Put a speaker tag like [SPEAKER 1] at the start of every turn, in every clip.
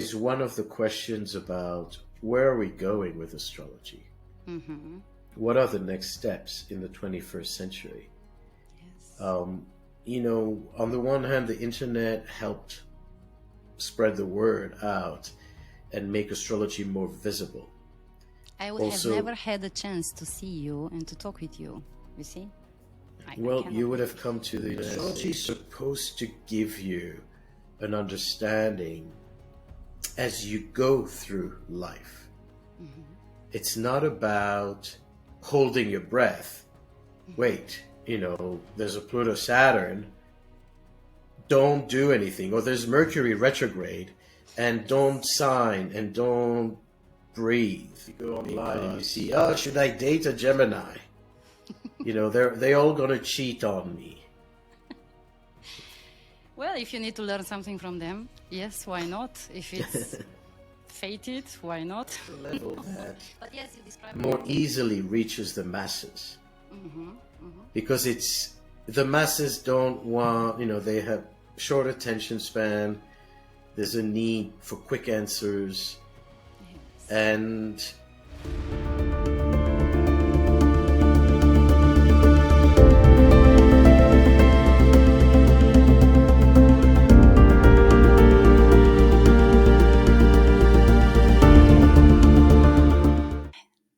[SPEAKER 1] is one of the questions about where are we going with astrology?
[SPEAKER 2] Mm-hmm.
[SPEAKER 1] What are the next steps in the 21st century?
[SPEAKER 2] Yes.
[SPEAKER 1] On the one hand, the internet helped spread the word out and make astrology more visible.
[SPEAKER 2] I would have never had a chance to see you and to talk with you. You see?
[SPEAKER 1] You would have come to the astrology is supposed to give you an understanding as you go through life.
[SPEAKER 2] Mm-hmm.
[SPEAKER 1] It's not about holding your breath.
[SPEAKER 2] Mm-hmm.
[SPEAKER 1] Wait, there's a Pluto-Saturn. Don't do anything. Or there's Mercury retrograde, and don't sign and don't breathe. You go online and you see, should I date a Gemini? They all gonna cheat on me.
[SPEAKER 2] Well, if you need to learn something from them, yes, why not? If it's fated, why not?
[SPEAKER 1] The level that
[SPEAKER 2] But yes, you describe
[SPEAKER 1] more easily reaches the masses.
[SPEAKER 2] Mm-hmm. Mm-hmm.
[SPEAKER 1] Because the masses don't want, they have short attention span. There's a need for quick answers.
[SPEAKER 2] Yes.
[SPEAKER 1] And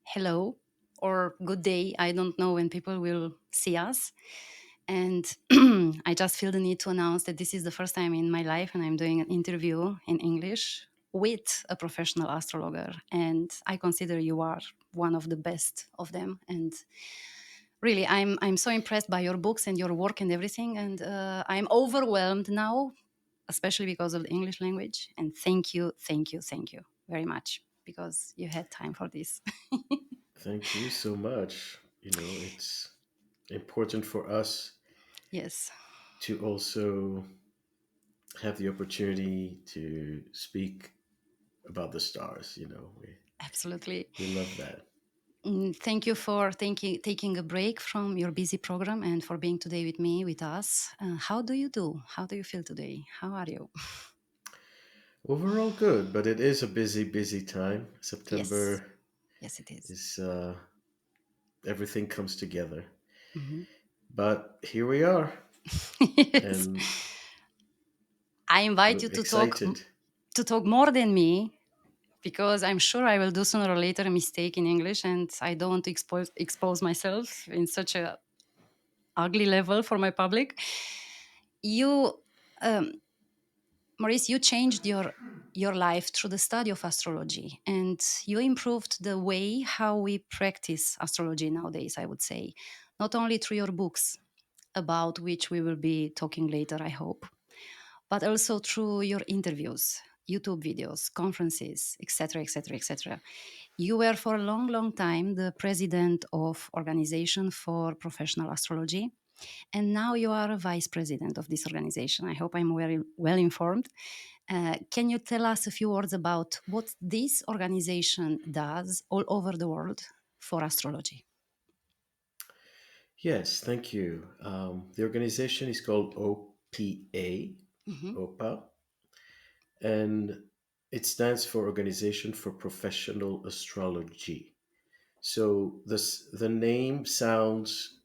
[SPEAKER 2] hello or good day. I don't know when people will see us. And I just feel the need to announce that this is the first time in my life and I'm doing an interview in English with a professional astrologer. And I consider you are one of the best of them. And really, I'm so impressed by your books and your work and everything. And I'm overwhelmed now, especially because of the English language. And thank you very much because you had time for this.
[SPEAKER 1] thank you so much. It's important for us
[SPEAKER 2] Yes.
[SPEAKER 1] to also have the opportunity to speak about the stars.
[SPEAKER 2] Absolutely.
[SPEAKER 1] We love that.
[SPEAKER 2] Thank you for taking a break from your busy program and for being today with me, with us. How do you do? How do you feel today? How are you?
[SPEAKER 1] Overall good, but it is a busy time.
[SPEAKER 2] Yes.
[SPEAKER 1] September
[SPEAKER 2] Yes, it is.
[SPEAKER 1] is everything comes together.
[SPEAKER 2] Mm-hmm.
[SPEAKER 1] But here we are.
[SPEAKER 2] Yes.
[SPEAKER 1] And
[SPEAKER 2] I invite you
[SPEAKER 1] we're excited.
[SPEAKER 2] to talk more than me because I'm sure I will do sooner or later a mistake in English, and I don't want to expose myself in such a ugly level for my public. You, um, Maurice, you changed your life through the study of astrology, and you improved the way how we practice astrology nowadays, I would say, not only through your books, about which we will be talking later, I hope, but also through your interviews, YouTube videos, conferences, etc., etc., etc. You were for a long time the president of Organization for Professional Astrology, and now you are a vice president of this organization. I hope I'm very well informed. Can you tell us a few words about what this organization does all over the world for astrology?
[SPEAKER 1] Yes, thank you. The organization is called O.P.A,
[SPEAKER 2] Mm-hmm.
[SPEAKER 1] O.P.A, and it stands for Organization for Professional Astrology. So the name sounds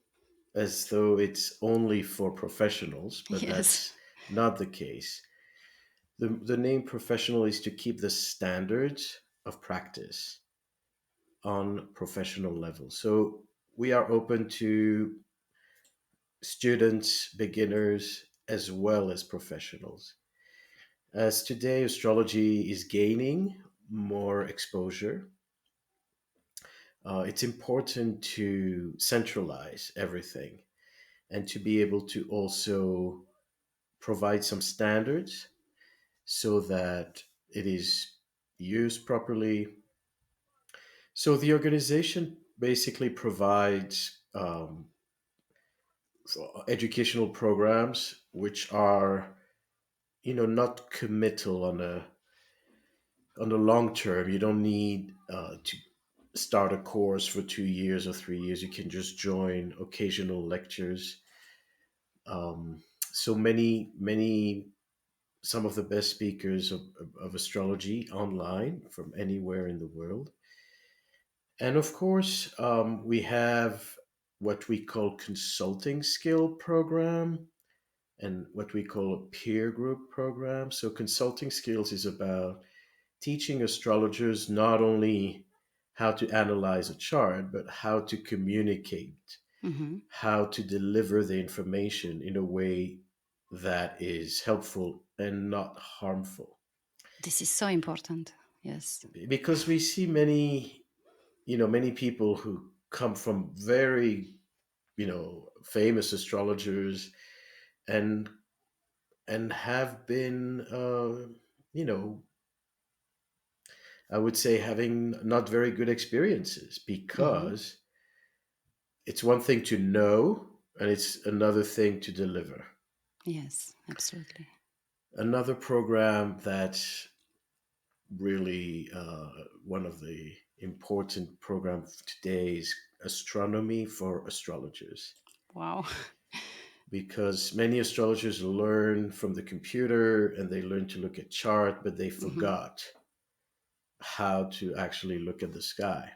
[SPEAKER 1] as though it's only for professionals, but
[SPEAKER 2] Yes.
[SPEAKER 1] that's not the case. The name professional is to keep the standards of practice on professional level. So we are open to students, beginners, as well as professionals. As today astrology is gaining more exposure, it's important to centralize everything and to be able to also provide some standards so that it is used properly. So the organization basically provides educational programs which are, not committal on the long term. You don't need to start a course for 2 years or 3 years. You can just join occasional lectures. So many some of the best speakers of astrology online from anywhere in the world. And of course, we have what we call consulting skill program and what we call a peer group program. So consulting skills is about teaching astrologers not only how to analyze a chart, but how to communicate,
[SPEAKER 2] Hmm.
[SPEAKER 1] how to deliver the information in a way that is helpful and not harmful.
[SPEAKER 2] This is so important. Yes.
[SPEAKER 1] Because we see many, many people who come from very, famous astrologers and have been, you know, I would say having not very good experiences
[SPEAKER 2] Hmm.
[SPEAKER 1] because it's one thing to know and it's another thing to deliver.
[SPEAKER 2] Yes, absolutely.
[SPEAKER 1] Another program that really one of the important programs today is astronomy for astrologers
[SPEAKER 2] Wow.
[SPEAKER 1] because many astrologers learn from the computer and they learn to look at chart but they
[SPEAKER 2] Hmm.
[SPEAKER 1] forgot how to actually look at the sky.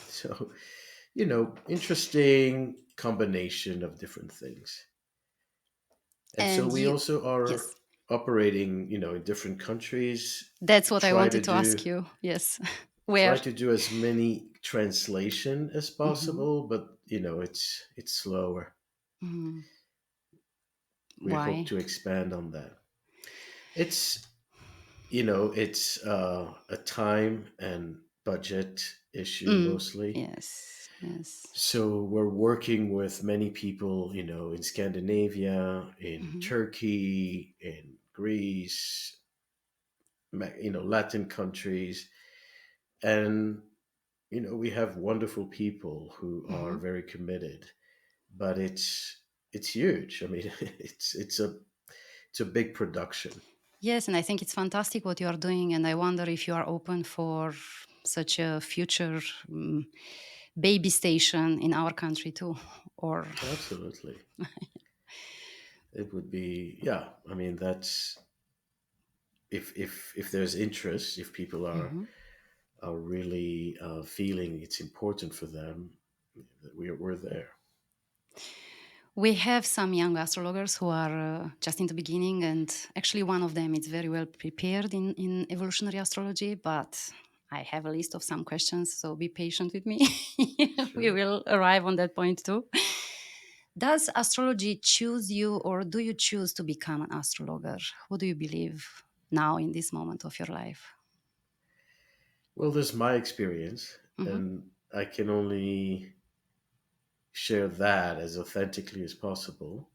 [SPEAKER 1] So, interesting combination of different things. And so
[SPEAKER 2] And
[SPEAKER 1] we
[SPEAKER 2] you,
[SPEAKER 1] also are
[SPEAKER 2] yes,
[SPEAKER 1] operating, in different countries,
[SPEAKER 2] that's what I
[SPEAKER 1] try to
[SPEAKER 2] wanted to
[SPEAKER 1] do
[SPEAKER 2] ask you. Yes.
[SPEAKER 1] try
[SPEAKER 2] Where?
[SPEAKER 1] to do as many translation as
[SPEAKER 2] Hmm.
[SPEAKER 1] possible, but it's slower.
[SPEAKER 2] Hmm.
[SPEAKER 1] We hope
[SPEAKER 2] Why?
[SPEAKER 1] to expand on that. It's it's a time and budget issue
[SPEAKER 2] Mm.
[SPEAKER 1] mostly.
[SPEAKER 2] Yes, yes.
[SPEAKER 1] So we're working with many people, in Scandinavia, in
[SPEAKER 2] Hmm.
[SPEAKER 1] Turkey, in Greece, Latin countries, and we have wonderful people who are
[SPEAKER 2] Hmm.
[SPEAKER 1] very committed. But it's huge. I mean, it's a big production.
[SPEAKER 2] Yes, and I think it's fantastic what you are doing, and I wonder if you are open for such a future mm, baby station in our country too, or.
[SPEAKER 1] Absolutely, it would be. Yeah, I mean, that's if there's interest, if people
[SPEAKER 2] Mhm.
[SPEAKER 1] are really feeling it's important for them, we're there.
[SPEAKER 2] We have some young astrologers who are just in the beginning, and actually, one of them is very well prepared in evolutionary astrology. But I have a list of some questions, so be patient with me. We
[SPEAKER 1] Sure.
[SPEAKER 2] will arrive on that point too. Does astrology choose you, or do you choose to become an astrologer? Who do you believe now in this moment of your life?
[SPEAKER 1] Well, this is my experience,
[SPEAKER 2] Hmm.
[SPEAKER 1] and I can only share that as authentically as possible.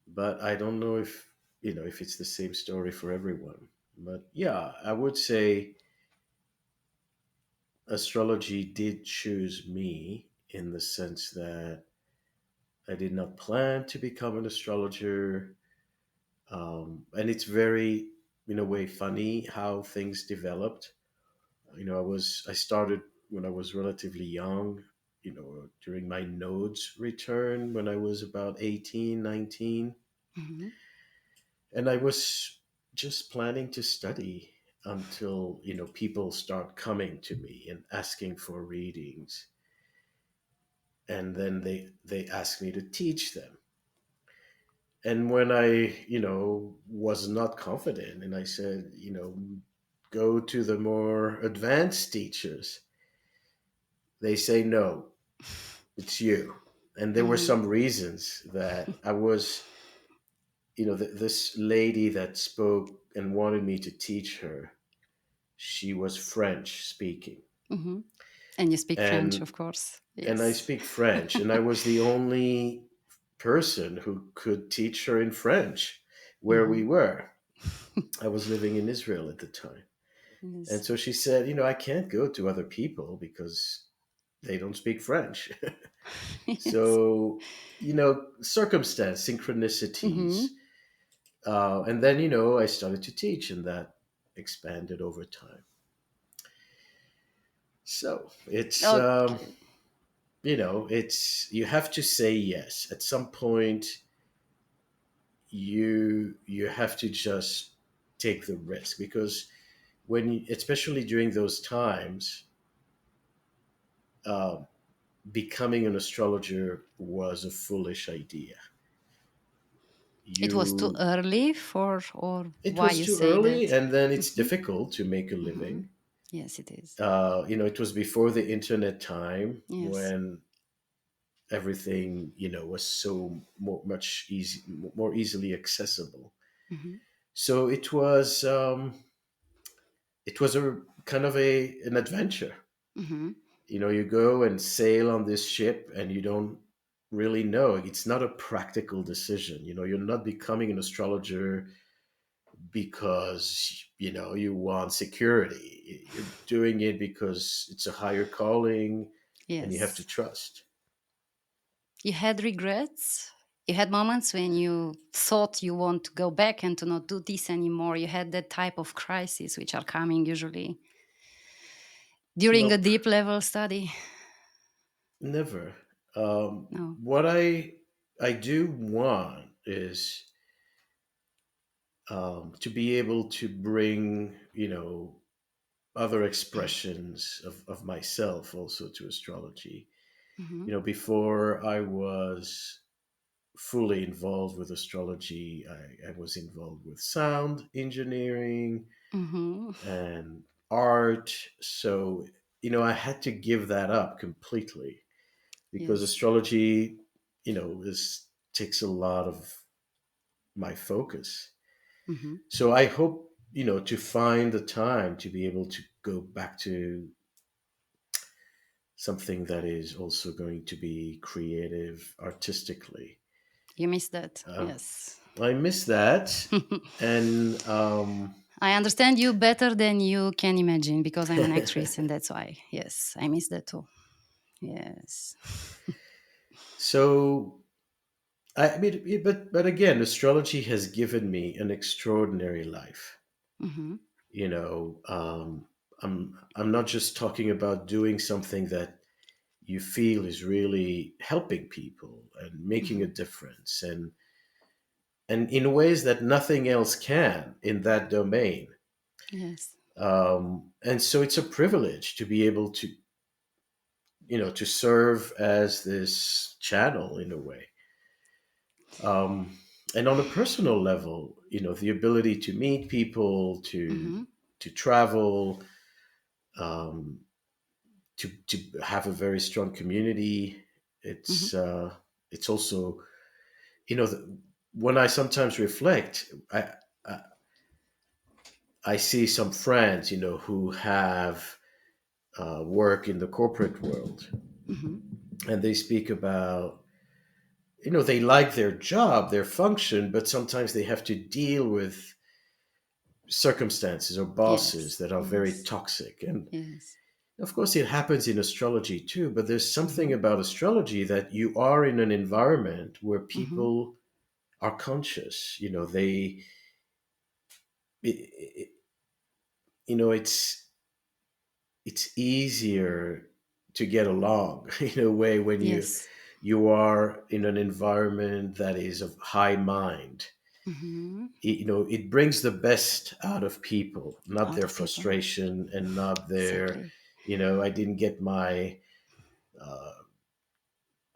[SPEAKER 1] But I don't know if it's the same story for everyone. But yeah, I would say astrology did choose me in the sense that I did not plan to become an astrologer. And it's very, in a way, funny how things developed. I started when I was relatively young, during my nodes return when I was about 18, 19.
[SPEAKER 2] Hmm.
[SPEAKER 1] And I was just planning to study until, people start coming to me and asking for readings. And then they ask me to teach them. And when I, was not confident and I said, go to the more advanced teachers, they say, no, it's you. And there were
[SPEAKER 2] Hmm.
[SPEAKER 1] some reasons that I was, this lady that spoke and wanted me to teach her, she was French speaking.
[SPEAKER 2] Hmm. And you speak French,
[SPEAKER 1] And
[SPEAKER 2] of course.
[SPEAKER 1] and I
[SPEAKER 2] Yes.
[SPEAKER 1] speak French, and I was the only person who could teach her in French where we
[SPEAKER 2] Hmm.
[SPEAKER 1] were. I was living in Israel at the time. And
[SPEAKER 2] Yes.
[SPEAKER 1] so she said, I can't go to other people because they don't speak French.
[SPEAKER 2] Yes.
[SPEAKER 1] So, circumstance, synchronicities.
[SPEAKER 2] Hmm.
[SPEAKER 1] And then, I started to teach, and that expanded over time. So it's,
[SPEAKER 2] Okay.
[SPEAKER 1] you have to say yes. At some point, you have to just take the risk, because especially during those times, uh, becoming an astrologer was a foolish idea.
[SPEAKER 2] It was too
[SPEAKER 1] You
[SPEAKER 2] early for, or
[SPEAKER 1] It
[SPEAKER 2] why
[SPEAKER 1] was
[SPEAKER 2] you
[SPEAKER 1] too
[SPEAKER 2] say
[SPEAKER 1] early,
[SPEAKER 2] that?
[SPEAKER 1] and then it's
[SPEAKER 2] Hmm.
[SPEAKER 1] difficult to make a
[SPEAKER 2] Hmm.
[SPEAKER 1] living.
[SPEAKER 2] Yes, it is.
[SPEAKER 1] It was before the internet time,
[SPEAKER 2] Yes.
[SPEAKER 1] when everything, was so more easily accessible.
[SPEAKER 2] Hmm.
[SPEAKER 1] So it was a kind of an adventure.
[SPEAKER 2] Hmm.
[SPEAKER 1] You go and sail on this ship, and you don't really know. It's not a practical decision. You're not becoming an astrologer because you want security. You're doing it because it's a higher calling, and you have to
[SPEAKER 2] Yes.
[SPEAKER 1] trust.
[SPEAKER 2] You had regrets? You had moments when you thought you want to go back and to not do this anymore. You had that type of crisis which are coming usually during a
[SPEAKER 1] Nope,
[SPEAKER 2] deep level study.
[SPEAKER 1] never.
[SPEAKER 2] No.
[SPEAKER 1] What I do want is, to be able to bring, other expressions of myself also to astrology.
[SPEAKER 2] Hmm.
[SPEAKER 1] Before I was fully involved with astrology, I was involved with sound engineering
[SPEAKER 2] Hmm.
[SPEAKER 1] and art. So, I had to give that up completely, because
[SPEAKER 2] Yes.
[SPEAKER 1] astrology, takes a lot of my focus.
[SPEAKER 2] Hmm.
[SPEAKER 1] So I hope, to find the time to be able to go back to something that is also going to be creative artistically.
[SPEAKER 2] You missed that.
[SPEAKER 1] Uh,
[SPEAKER 2] Yes.
[SPEAKER 1] I miss that. And
[SPEAKER 2] I understand you better than you can imagine because I'm an actress and that's why. Yes, I miss that too. Yes.
[SPEAKER 1] so, I mean, but again, astrology has given me an extraordinary life.
[SPEAKER 2] Hmm.
[SPEAKER 1] You know, I'm not just talking about doing something that you feel is really helping people and making a
[SPEAKER 2] Hmm.
[SPEAKER 1] difference, and in ways that nothing else can in that domain.
[SPEAKER 2] Yes.
[SPEAKER 1] And so it's a privilege to be able to serve as this channel in a way. Um, and on a personal level, the ability to meet people, to
[SPEAKER 2] Hmm.
[SPEAKER 1] travel, um, to have a very strong community.
[SPEAKER 2] Hmm.
[SPEAKER 1] It's also, you know the, when I sometimes reflect, I I see some friends, who have work in the corporate world,
[SPEAKER 2] Hmm.
[SPEAKER 1] and they speak about, they like their job, their function, but sometimes they have to deal with circumstances or bosses
[SPEAKER 2] Yes.
[SPEAKER 1] that are very
[SPEAKER 2] Yes.
[SPEAKER 1] toxic. And
[SPEAKER 2] Yes.
[SPEAKER 1] of course, it happens in astrology too, but there's something
[SPEAKER 2] Hmm.
[SPEAKER 1] about astrology that you are in an environment where
[SPEAKER 2] Hmm.
[SPEAKER 1] people are conscious. It, it, it's easier to get along in a way when
[SPEAKER 2] Yes.
[SPEAKER 1] you are in an environment that is of high mind.
[SPEAKER 2] Hmm.
[SPEAKER 1] It brings the best out of people, not
[SPEAKER 2] Out
[SPEAKER 1] their
[SPEAKER 2] of people.
[SPEAKER 1] frustration, and not their,
[SPEAKER 2] Exactly.
[SPEAKER 1] I didn't get my uh,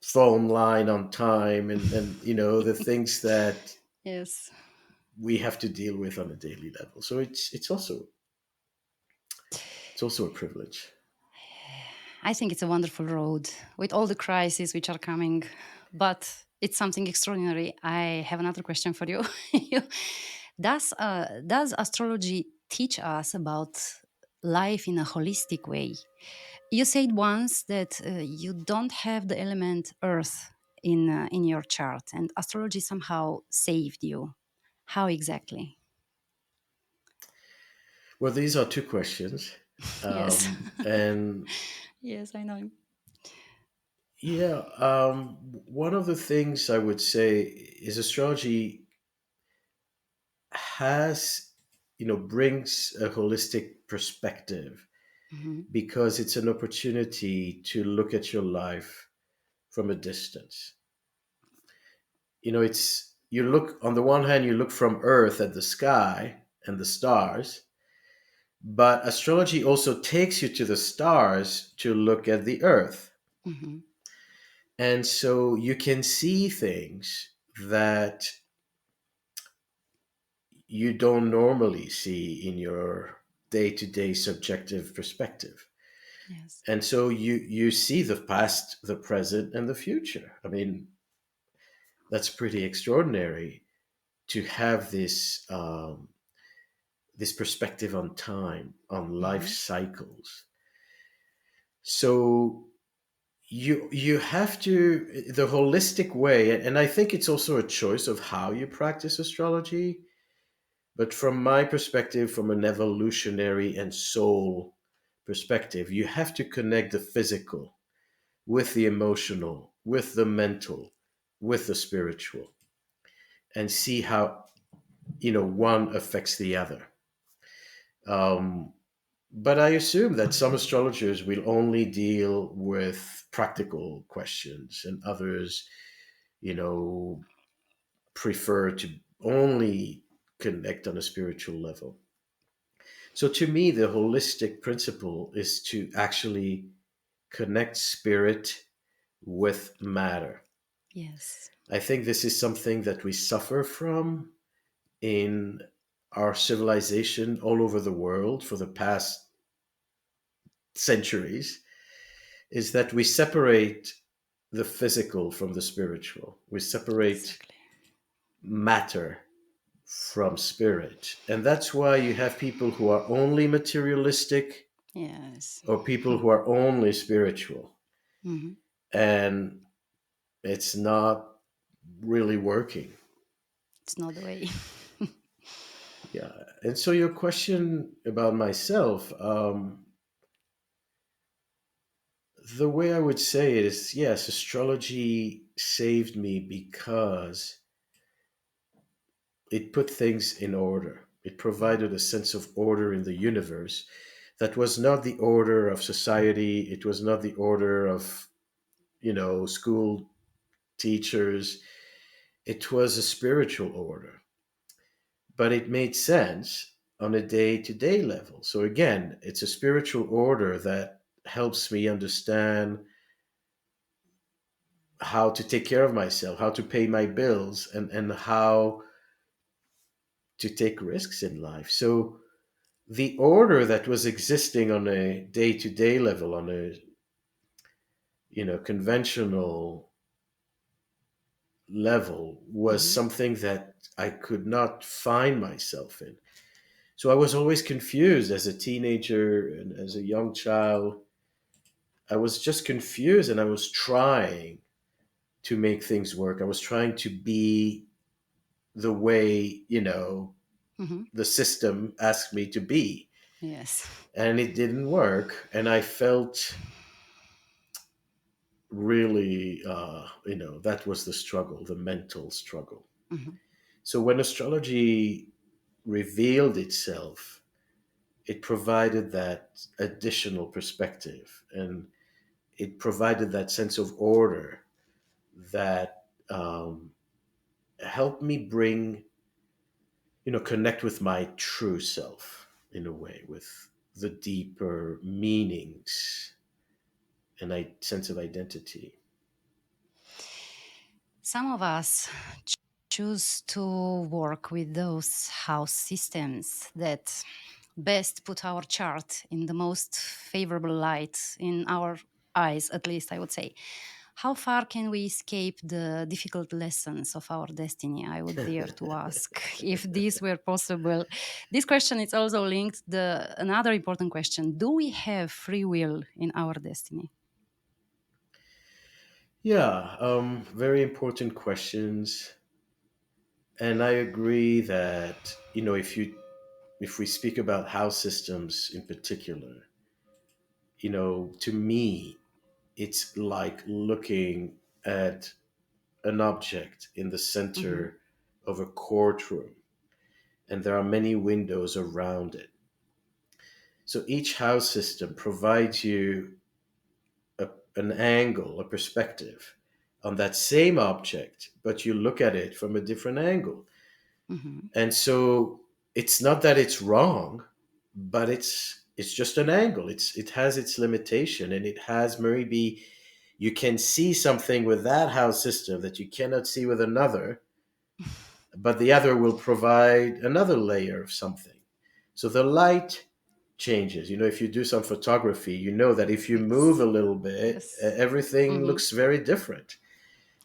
[SPEAKER 1] phone line on time, and the things that
[SPEAKER 2] Yes.
[SPEAKER 1] we have to deal with on a daily level. So it's also a privilege.
[SPEAKER 2] I think it's a wonderful road with all the crises which are coming, but it's something extraordinary. I have another question for you. Does astrology teach us about life in a holistic way? You said once that you don't have the element Earth in your chart, and astrology somehow saved you. How exactly?
[SPEAKER 1] Well, these are two questions.
[SPEAKER 2] Yes.
[SPEAKER 1] And
[SPEAKER 2] Yes, I know.
[SPEAKER 1] yeah, one of the things I would say is astrology has, brings a holistic perspective,
[SPEAKER 2] Hmm.
[SPEAKER 1] because it's an opportunity to look at your life from a distance. It's, you look, on the one hand, you look from Earth at the sky, and the stars. But astrology also takes you to the stars to look at the earth.
[SPEAKER 2] Mm-hmm.
[SPEAKER 1] And so you can see things that you don't normally see in your day-to-day subjective perspective.
[SPEAKER 2] Yes.
[SPEAKER 1] And so you see the past, the present, and the future. I mean, that's pretty extraordinary to have this perspective on time, on life
[SPEAKER 2] Mm-hmm.
[SPEAKER 1] cycles. So you have to, the holistic way, and I think it's also a choice of how you practice astrology. But from my perspective, from an evolutionary and soul perspective, you have to connect the physical with the emotional, with the mental, with the spiritual, and see how one affects the other. Um, but I assume that some astrologers will only deal with practical questions, and others, you know, prefer to only connect on a spiritual level. So to me, the holistic principle is to actually connect spirit with matter.
[SPEAKER 2] Yes.
[SPEAKER 1] I think this is something that we suffer from in our civilization all over the world for the past centuries, is that we separate the physical from the spiritual. We separate
[SPEAKER 2] Exactly.
[SPEAKER 1] matter from spirit. And that's why you have people who are only materialistic
[SPEAKER 2] Yes.
[SPEAKER 1] or people who are only spiritual.
[SPEAKER 2] Mm-hmm.
[SPEAKER 1] And it's not really working.
[SPEAKER 2] It's not the way.
[SPEAKER 1] Yeah. And so your question about myself, the way I would say it is yes, astrology saved me because it put things in order. It provided a sense of order in the universe that was not the order of society. It was not the order of, school teachers. It was a spiritual order, but it made sense on a day to day level. So again, it's a spiritual order that helps me understand how to take care of myself, how to pay my bills, and how to take risks in life. So the order that was existing on a day to day level, on a conventional level, was
[SPEAKER 2] Mm-hmm.
[SPEAKER 1] something that I could not find myself in. So I was always confused as a teenager and as a young child. I was just confused and I was trying to make things work. I was trying to be the way,
[SPEAKER 2] Mm-hmm.
[SPEAKER 1] the system asked me to be.
[SPEAKER 2] Yes.
[SPEAKER 1] And it didn't work. And I felt really, that was the struggle, the mental struggle.
[SPEAKER 2] Mm-hmm.
[SPEAKER 1] So when astrology revealed itself, it provided that additional perspective and it provided that sense of order that helped me bring, connect with my true self in a way, with the deeper meanings and sense of identity.
[SPEAKER 2] Some of us choose to work with those house systems that best put our chart in the most favorable light, in our eyes, at least, I would say. How far can we escape the difficult lessons of our destiny? I would dare to ask if this were possible. This question is also linked the another important question: do we have free will in our destiny?
[SPEAKER 1] Yeah, very important questions. And I agree that, if we speak about house systems in particular, to me, it's like looking at an object in the
[SPEAKER 2] Mm-hmm.
[SPEAKER 1] center of a courtroom, and there are many windows around it. So each house system provides you an angle, a perspective on that same object, but you look at it from a different angle.
[SPEAKER 2] Mm-hmm.
[SPEAKER 1] And so it's not that it's wrong, but it's just an angle. It has its limitation, and it has maybe you can see something with that house system that you cannot see with another, but the other will provide another layer of something. So the light changes. If you do some photography, you know that if you move
[SPEAKER 2] Yes.
[SPEAKER 1] a little bit,
[SPEAKER 2] Yes.
[SPEAKER 1] everything
[SPEAKER 2] Hmm.
[SPEAKER 1] looks very different.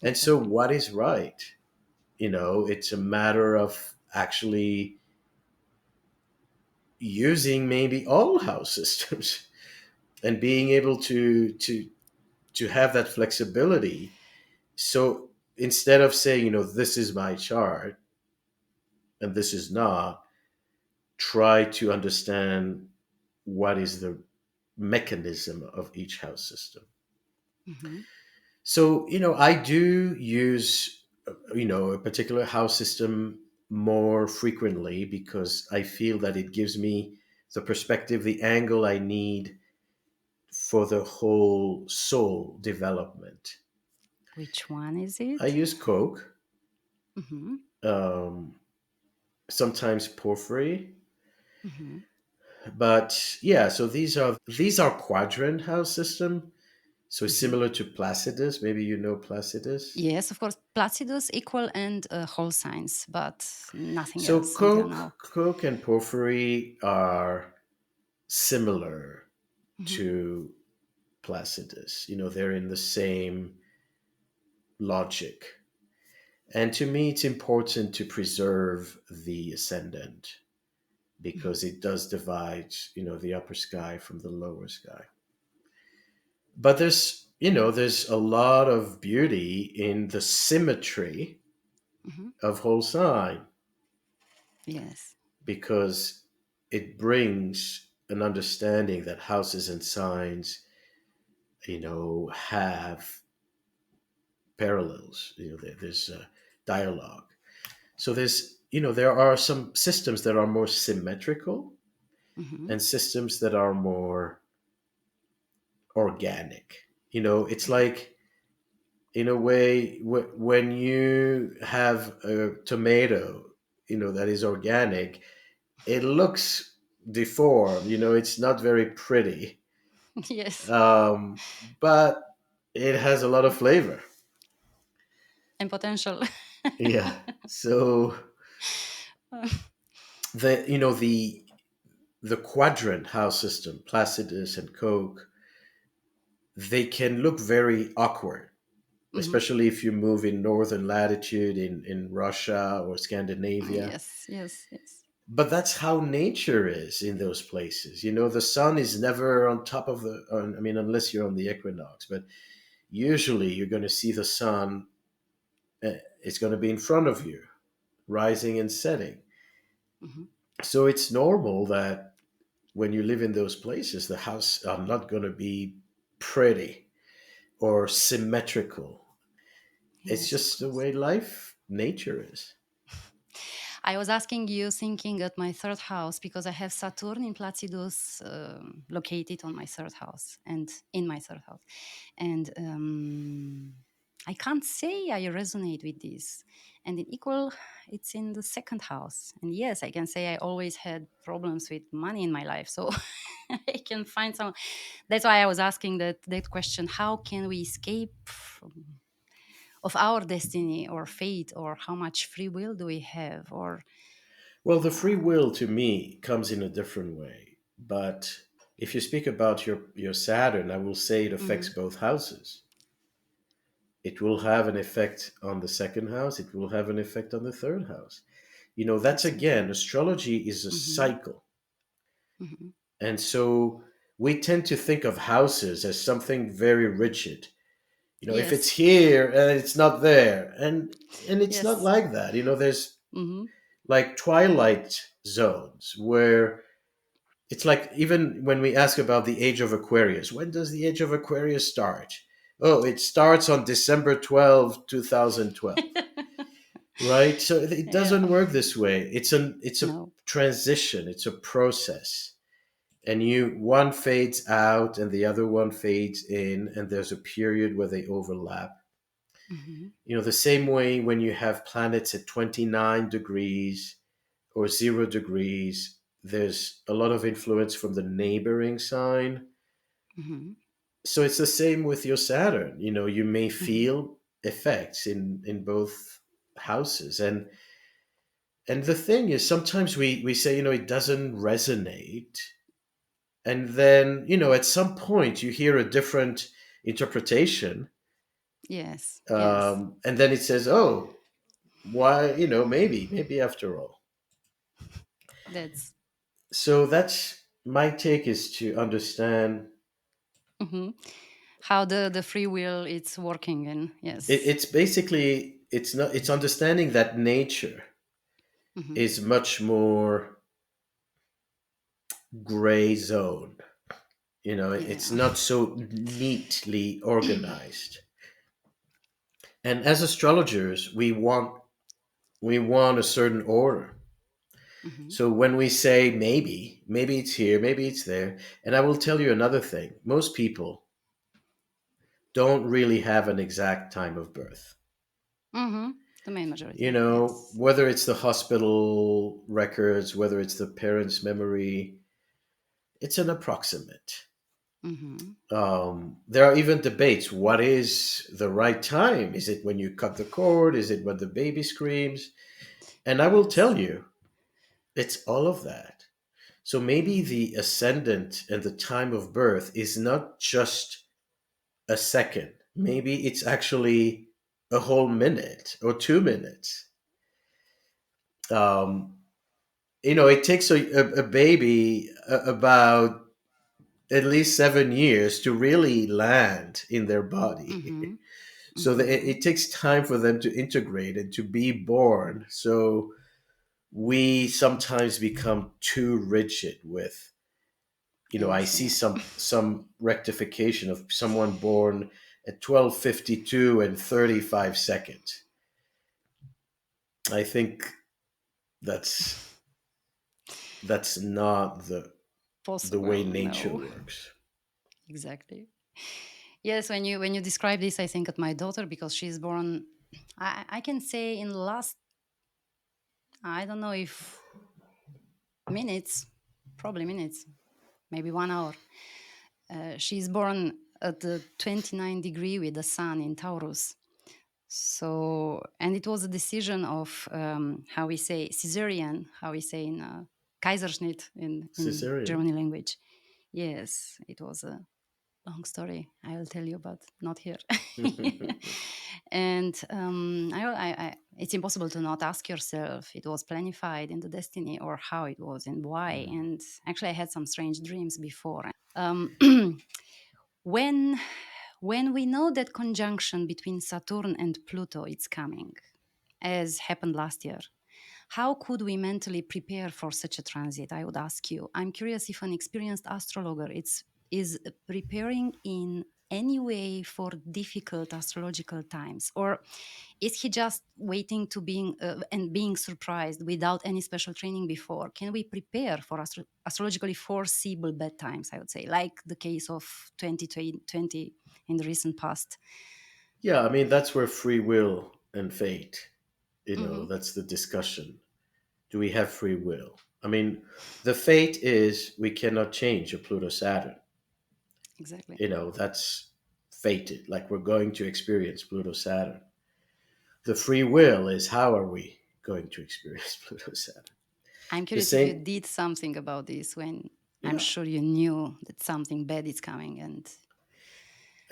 [SPEAKER 1] And so,
[SPEAKER 2] Exactly.
[SPEAKER 1] what is right? It's a matter of actually using maybe all house systems and being able to have that flexibility. So instead of saying, this is my chart and this is not, try to understand what is the mechanism of each house system.
[SPEAKER 2] Hmm.
[SPEAKER 1] So, I do use, a particular house system more frequently because I feel that it gives me the perspective, the angle I need for the whole soul development.
[SPEAKER 2] Which one is
[SPEAKER 1] I
[SPEAKER 2] it?
[SPEAKER 1] use Coke,
[SPEAKER 2] Hmm.
[SPEAKER 1] um, sometimes Porphyry,
[SPEAKER 2] Hmm.
[SPEAKER 1] but yeah. So these are quadrant house system. So
[SPEAKER 2] Hmm.
[SPEAKER 1] similar to Placidus. Maybe you know Placidus.
[SPEAKER 2] Yes, of course. Placidus, equal, and whole signs, but nothing
[SPEAKER 1] So
[SPEAKER 2] else until now.
[SPEAKER 1] Coke and Porphyry are similar
[SPEAKER 2] Hmm.
[SPEAKER 1] to Placidus. They're in the same logic. And to me, it's important to preserve the ascendant
[SPEAKER 2] Hmm.
[SPEAKER 1] because it does divide, the upper sky from the lower sky. But there's a lot of beauty in the symmetry
[SPEAKER 2] Hmm.
[SPEAKER 1] of whole sign
[SPEAKER 2] Yes.
[SPEAKER 1] because it brings an understanding that houses and signs, have parallels. There's a dialogue. So there are some systems that are more symmetrical
[SPEAKER 2] Hmm.
[SPEAKER 1] and systems that are more organic. It's
[SPEAKER 2] Hmm.
[SPEAKER 1] like, in a way, when you have a tomato, that is organic, it looks deformed. It's not very pretty,
[SPEAKER 2] Yes.
[SPEAKER 1] um, but it has a lot of flavor.
[SPEAKER 2] And potential.
[SPEAKER 1] Yeah. So the quadrant house system, Placidus and Coke, they can look very awkward,
[SPEAKER 2] Hmm.
[SPEAKER 1] especially if you move in northern latitude in Russia or Scandinavia.
[SPEAKER 2] Yes, yes, yes.
[SPEAKER 1] But that's how nature is in those places. The sun is never on top of I mean, unless you're on the equinox, but usually you're going to see the sun, it's going to be in front of you, rising and setting.
[SPEAKER 2] Hmm.
[SPEAKER 1] So it's normal that when you live in those places, the house are not going to be pretty or symmetrical. It's
[SPEAKER 2] Yes, of
[SPEAKER 1] just the
[SPEAKER 2] course.
[SPEAKER 1] way life, nature is.
[SPEAKER 2] I was asking you, thinking at my third house, because I have Saturn in Placidus located on my third house and in my third house. And I can't say I resonate with this. And in equal, it's in the second house. And yes, I can say I always had problems with money in my life. So I can find some. That's why I was asking that question: how can we escape of our destiny or fate, or how much free will do we have, or
[SPEAKER 1] Well, the free
[SPEAKER 2] uh,
[SPEAKER 1] will to me comes in a different way. But if you speak about your Saturn, I will say it affects
[SPEAKER 2] mhm.
[SPEAKER 1] both houses. It will have an effect on the second house, it will have an effect on the third house. That's
[SPEAKER 2] Absolutely.
[SPEAKER 1] again, astrology is a
[SPEAKER 2] Hmm.
[SPEAKER 1] cycle.
[SPEAKER 2] Hmm.
[SPEAKER 1] And so we tend to think of houses as something very rigid. If it's
[SPEAKER 2] Yes.
[SPEAKER 1] here and it's not there. And it's not
[SPEAKER 2] Yes.
[SPEAKER 1] like that. There's
[SPEAKER 2] Hmm.
[SPEAKER 1] like twilight zones where it's like, even when we ask about the age of Aquarius, when does the age of Aquarius start? Oh, it starts on December 12, 2012. Right? So it
[SPEAKER 2] Yeah.
[SPEAKER 1] doesn't work this way. It's a
[SPEAKER 2] No.
[SPEAKER 1] transition, it's a process. And one fades out and the other one fades in, and there's a period where they overlap.
[SPEAKER 2] Hmm.
[SPEAKER 1] The same way when you have planets at 29 degrees or 0 degrees. There's a lot of influence from the neighboring sign.
[SPEAKER 2] Mm-hmm.
[SPEAKER 1] So it's the same with your Saturn. You may
[SPEAKER 2] Mm-hmm.
[SPEAKER 1] feel effects in both houses. And the thing is, sometimes we say, it doesn't resonate. And then, at some point you hear a different interpretation.
[SPEAKER 2] Yes, yes.
[SPEAKER 1] And then it says, oh, why, maybe after all.
[SPEAKER 2] That's
[SPEAKER 1] So that's my take, is to understand
[SPEAKER 2] mhm. How the free will it's working in. Yes.
[SPEAKER 1] it's basically, it's understanding that nature
[SPEAKER 2] Mm-hmm.
[SPEAKER 1] is much more gray zone. It's
[SPEAKER 2] Yeah.
[SPEAKER 1] not so neatly organized. And as astrologers, we want a certain order.
[SPEAKER 2] Mm-hmm.
[SPEAKER 1] So when we say maybe it's here, maybe it's there. And I will tell you another thing. Most people don't really have an exact time of birth.
[SPEAKER 2] Mm-hmm. The main majority. Yes.
[SPEAKER 1] Whether it's the hospital records, whether it's the parents' memory, it's an approximate.
[SPEAKER 2] Mm-hmm.
[SPEAKER 1] There are even debates. What is the right time? Is it when you cut the cord? Is it when the baby screams? And I will
[SPEAKER 2] Yes.
[SPEAKER 1] tell you, it's all of that. So maybe
[SPEAKER 2] Mm-hmm.
[SPEAKER 1] the ascendant and the time of birth is not just a second. Maybe it's actually a whole minute or 2 minutes. Um, it takes a baby about at least 7 years to really land in their body.
[SPEAKER 2] Mm-hmm.
[SPEAKER 1] So
[SPEAKER 2] Mm-hmm.
[SPEAKER 1] it takes time for them to integrate and to be born. So we sometimes become too rigid with, I
[SPEAKER 2] Yes.
[SPEAKER 1] see
[SPEAKER 2] Yeah.
[SPEAKER 1] some rectification of someone born at 12:52 and 35 seconds. I think that's that's not the way
[SPEAKER 2] Possible.
[SPEAKER 1] nature
[SPEAKER 2] No.
[SPEAKER 1] works.
[SPEAKER 2] Exactly. Yes. When you describe this, I think at my daughter because she's born. I can say in the last. I don't know if minutes, probably minutes, maybe 1 hour. She's born at the 29 degree with the sun in Taurus. So, and it was a decision of how we say Caesarean, how we say in Kaiserschnitt in
[SPEAKER 1] Caesarean.
[SPEAKER 2] German language. Yes, it was a long story. I will tell you, but not here. And it's impossible to not ask yourself it was planified in the destiny or how it was and why. And actually, I had some strange dreams before. Um, when when we know that conjunction between Saturn and Pluto is coming, as happened last year, how could we mentally prepare for such a transit? I would ask you. I'm curious if an experienced astrologer is preparing in any way for difficult astrological times, or is he just waiting to being surprised without any special training before? Can we prepare for astrologically foreseeable bad times? I would say, like the case of 2020 in the recent past.
[SPEAKER 1] Yeah, I mean, that's where free will and fate,
[SPEAKER 2] Hmm.
[SPEAKER 1] that's the discussion. Do we have free will? I mean, the fate is we cannot change a Pluto Saturn.
[SPEAKER 2] Exactly.
[SPEAKER 1] That's fated. Like, we're going to experience Pluto Saturn. The free will is, how are we going to experience Pluto Saturn?
[SPEAKER 2] I'm
[SPEAKER 1] The
[SPEAKER 2] curious if you
[SPEAKER 1] same,
[SPEAKER 2] did something about this when I'm
[SPEAKER 1] yeah.
[SPEAKER 2] sure you knew that something bad is coming. And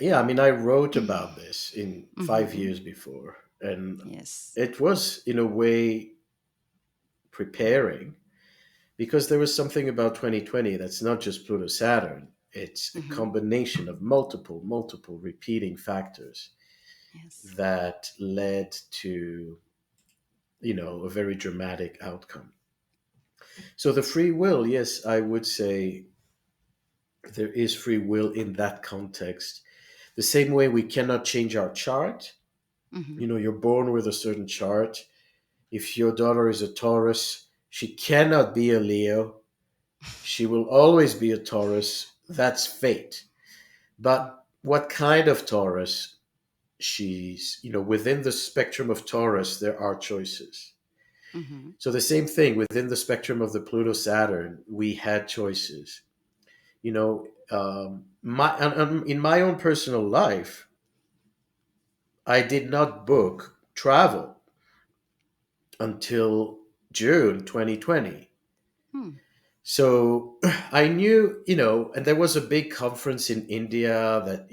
[SPEAKER 1] Yeah, I mean, I wrote about this in five
[SPEAKER 2] mhm,
[SPEAKER 1] years before, and
[SPEAKER 2] yes.
[SPEAKER 1] it was, in a way, preparing, because there was something about 2020 that's not just Pluto Saturn. It's a
[SPEAKER 2] Hmm.
[SPEAKER 1] combination of multiple repeating factors
[SPEAKER 2] Yes.
[SPEAKER 1] that led to, a very dramatic outcome. So the free will, yes, I would say there is free will in that context. The same way we cannot change our chart.
[SPEAKER 2] Hmm.
[SPEAKER 1] You're born with a certain chart. If your daughter is a Taurus, she cannot be a Leo. She will always be a Taurus. That's fate. But what kind of Taurus she's, within the spectrum of Taurus, there are choices.
[SPEAKER 2] Mm-hmm.
[SPEAKER 1] So the same thing within the spectrum of the Pluto-Saturn, we had choices. You know, in my own personal life, I did not book travel until June 2020.
[SPEAKER 2] Hmm.
[SPEAKER 1] So I knew, and there was a big conference in India that,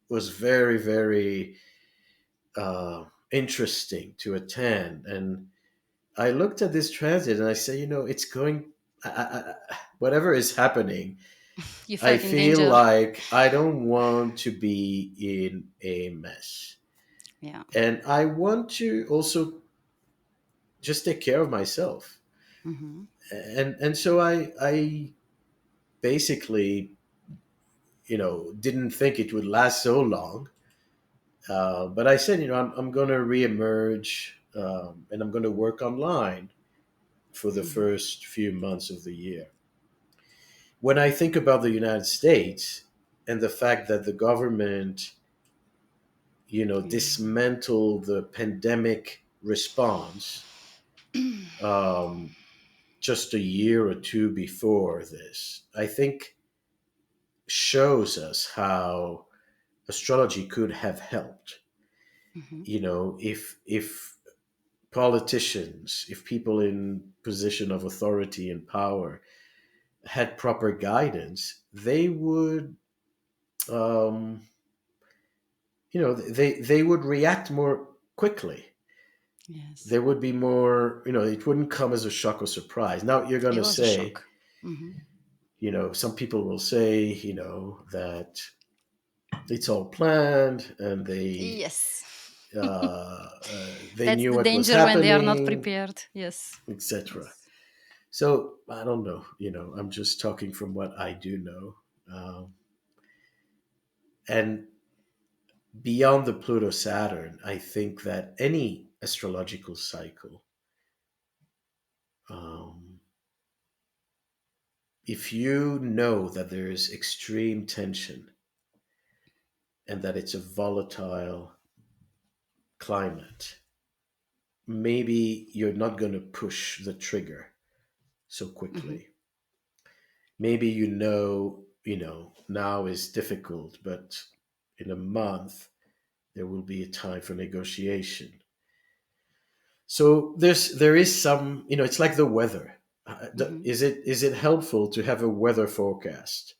[SPEAKER 1] was very, very interesting to attend. And I looked at this transit and I said, it's going, whatever is happening,
[SPEAKER 2] You
[SPEAKER 1] I
[SPEAKER 2] felt in
[SPEAKER 1] feel
[SPEAKER 2] danger.
[SPEAKER 1] like I don't want to be in a mess.
[SPEAKER 2] Yeah.
[SPEAKER 1] And I want to also just take care of myself.
[SPEAKER 2] Mm-hmm.
[SPEAKER 1] And so I basically, didn't think it would last so long. But I said, I'm going to reemerge, and I'm going to work online for the
[SPEAKER 2] Mm-hmm.
[SPEAKER 1] first few months of the year. When I think about the United States and the fact that the government,
[SPEAKER 2] Yeah.
[SPEAKER 1] dismantled the pandemic response um, just a year or two before this, I think shows us how astrology could have helped.
[SPEAKER 2] Mm-hmm.
[SPEAKER 1] If politicians, if people in position of authority and power had proper guidance, they would, um, they would react more quickly.
[SPEAKER 2] Yes.
[SPEAKER 1] There would be more, it wouldn't come as a shock or surprise. Now you're going
[SPEAKER 2] It
[SPEAKER 1] to
[SPEAKER 2] was a
[SPEAKER 1] say,
[SPEAKER 2] shock. Mm-hmm.
[SPEAKER 1] some people will say, that it's all planned and
[SPEAKER 2] Yes.
[SPEAKER 1] they
[SPEAKER 2] That's
[SPEAKER 1] knew
[SPEAKER 2] the
[SPEAKER 1] what was
[SPEAKER 2] danger when they are not
[SPEAKER 1] happening,
[SPEAKER 2] prepared. Yes.
[SPEAKER 1] etc.
[SPEAKER 2] Yes.
[SPEAKER 1] So I don't know. I'm just talking from what I do know. And beyond the Pluto Saturn, I think that any astrological cycle, um, if you know that there is extreme tension and that it's a volatile climate, maybe you're not going to push the trigger so
[SPEAKER 2] Mm-hmm.
[SPEAKER 1] quickly. Maybe now is difficult, but in a month there will be a time for negotiation. So there is some, it's like the weather.
[SPEAKER 2] Mm-hmm.
[SPEAKER 1] Is it helpful to have a weather forecast?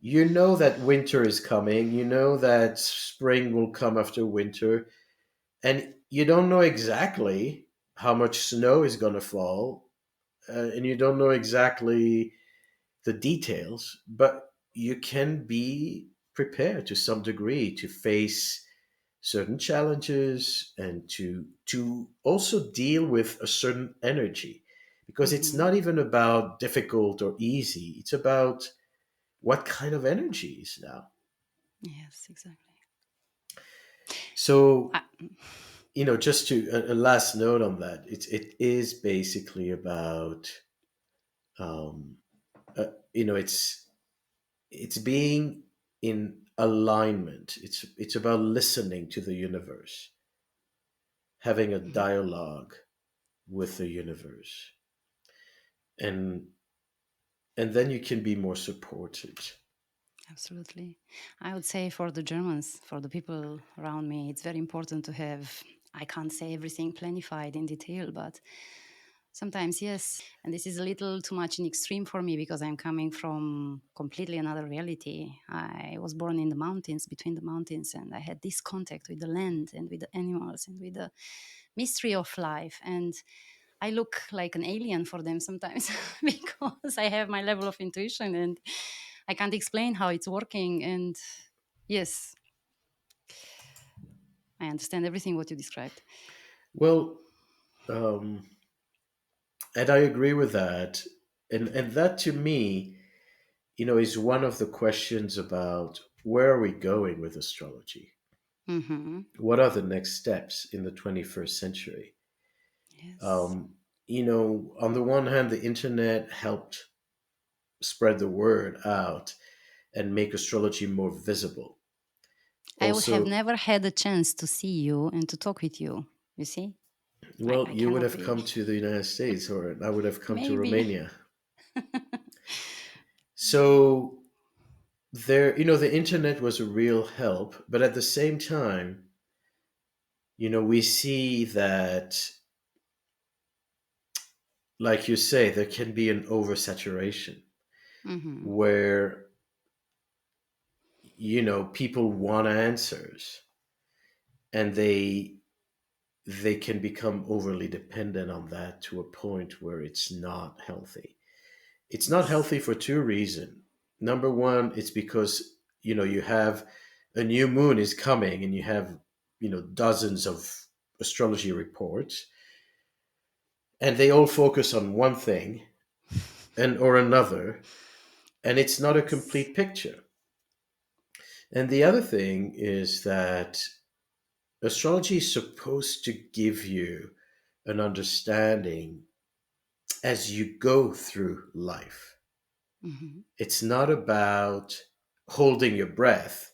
[SPEAKER 1] You know that winter is coming, you know that spring will come after winter, and you don't know exactly how much snow is going to fall, and you don't know exactly the details, but you can be prepared to some degree to face certain challenges and to also deal with a certain energy, because it's
[SPEAKER 2] Mm-hmm.
[SPEAKER 1] not even about difficult or easy, it's about what kind of energy is now.
[SPEAKER 2] Yes, exactly.
[SPEAKER 1] So
[SPEAKER 2] I,
[SPEAKER 1] just to a last note on that, it is basically about um it's being in alignment. It's about listening to the universe, having a
[SPEAKER 2] Mhm.
[SPEAKER 1] dialogue with the universe, and then you can be more supported.
[SPEAKER 2] Absolutely. I would say for the Germans, for the people around me, it's very important to have, I can't say everything planified in detail, but sometimes yes. And this is a little too much in extreme for me because I'm coming from completely another reality. I was born in the mountains, between the mountains, and I had this contact with the land and with the animals and with the mystery of life. And I look like an alien for them sometimes because I have my level of intuition and I can't explain how it's working. And yes, I understand everything what you described.
[SPEAKER 1] Well, and I agree with that, and that to me, is one of the questions about where are we going with astrology.
[SPEAKER 2] Mm-hmm.
[SPEAKER 1] What are the next steps in the 21st century?
[SPEAKER 2] Yes.
[SPEAKER 1] Um, on the one hand, the internet helped spread the word out and make astrology more visible.
[SPEAKER 2] I would have
[SPEAKER 1] Also,
[SPEAKER 2] never had a chance to see you and to talk with you, you see?
[SPEAKER 1] Well,
[SPEAKER 2] I
[SPEAKER 1] you would
[SPEAKER 2] cannot
[SPEAKER 1] have
[SPEAKER 2] be.
[SPEAKER 1] come to the United States, or I would have come to
[SPEAKER 2] Maybe.
[SPEAKER 1] Romania. So there, the internet was a real help, but at the same time, we see that, like you say, there can be an oversaturation
[SPEAKER 2] Hmm.
[SPEAKER 1] where, people want answers, and they can become overly dependent on that to a point where it's not healthy. It's not
[SPEAKER 2] Yes.
[SPEAKER 1] healthy for two reasons. Number one, it's because you have a new moon is coming, and you have dozens of astrology reports, and they all focus on one thing and or another, and it's not a
[SPEAKER 2] Yes.
[SPEAKER 1] complete picture. And the other thing is that astrology is supposed to give you an understanding as you go through life.
[SPEAKER 2] Hmm.
[SPEAKER 1] It's not about holding your breath.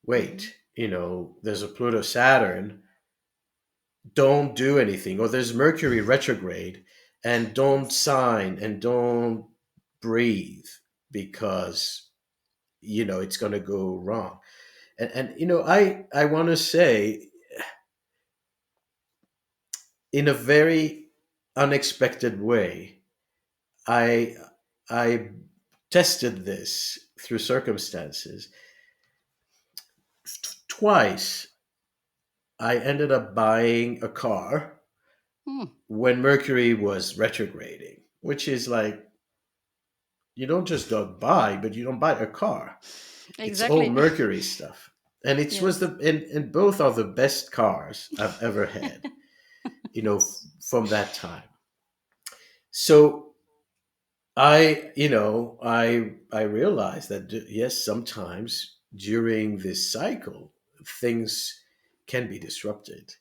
[SPEAKER 2] Hmm.
[SPEAKER 1] Wait, there's a Pluto-Saturn, don't do anything. Or there's Mercury retrograde, and don't
[SPEAKER 2] Yes.
[SPEAKER 1] sign and don't breathe because, it's going to go wrong. And I want to say, in a very unexpected way, I I tested this through circumstances. Twice I ended up buying a car
[SPEAKER 2] Hmm.
[SPEAKER 1] when Mercury was retrograding, which is like, you don't just don't buy, but you don't buy a car. It's all
[SPEAKER 2] Exactly.
[SPEAKER 1] Mercury stuff. And it was
[SPEAKER 2] Yes.
[SPEAKER 1] and both are the best cars I've ever had,
[SPEAKER 2] Yes.
[SPEAKER 1] from that time. So I realized that, yes, sometimes during this cycle, things can be disrupted.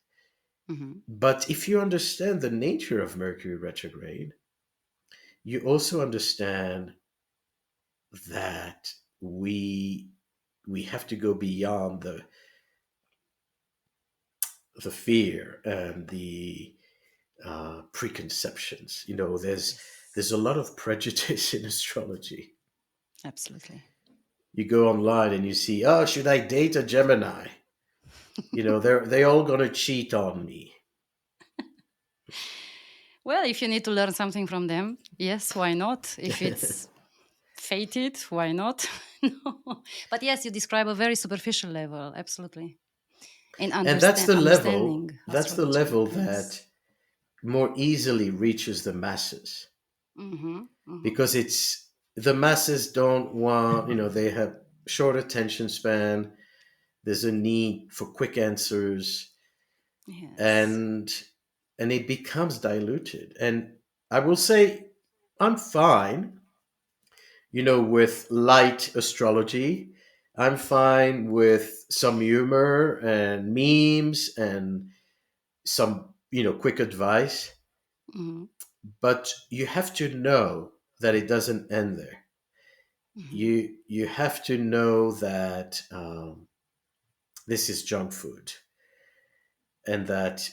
[SPEAKER 2] Hmm.
[SPEAKER 1] But if you understand the nature of Mercury retrograde, you also understand that we have to go beyond the fear and the preconceptions. There's
[SPEAKER 2] Yes.
[SPEAKER 1] a lot of prejudice in astrology.
[SPEAKER 2] Absolutely.
[SPEAKER 1] You go online and you see, oh, should I date a Gemini? They all gonna cheat on me.
[SPEAKER 2] Well, if you need to learn something from them, yes, why not? If it's fated, why not? No. But yes, you describe a very superficial level, absolutely. In
[SPEAKER 1] And that's the level.
[SPEAKER 2] understanding
[SPEAKER 1] That's the
[SPEAKER 2] astrology.
[SPEAKER 1] level
[SPEAKER 2] Yes.
[SPEAKER 1] that more easily reaches the masses,
[SPEAKER 2] Mm-hmm. Mm-hmm.
[SPEAKER 1] because it's the masses don't want. They have short attention span. There's a need for quick answers,
[SPEAKER 2] Yes.
[SPEAKER 1] and it becomes diluted. And I will say, I'm fine, with light astrology. I'm fine with some humor and memes and some, quick advice.
[SPEAKER 2] Mm-hmm.
[SPEAKER 1] But you have to know that it doesn't end there.
[SPEAKER 2] Mm-hmm.
[SPEAKER 1] You have to know that, this is junk food, and that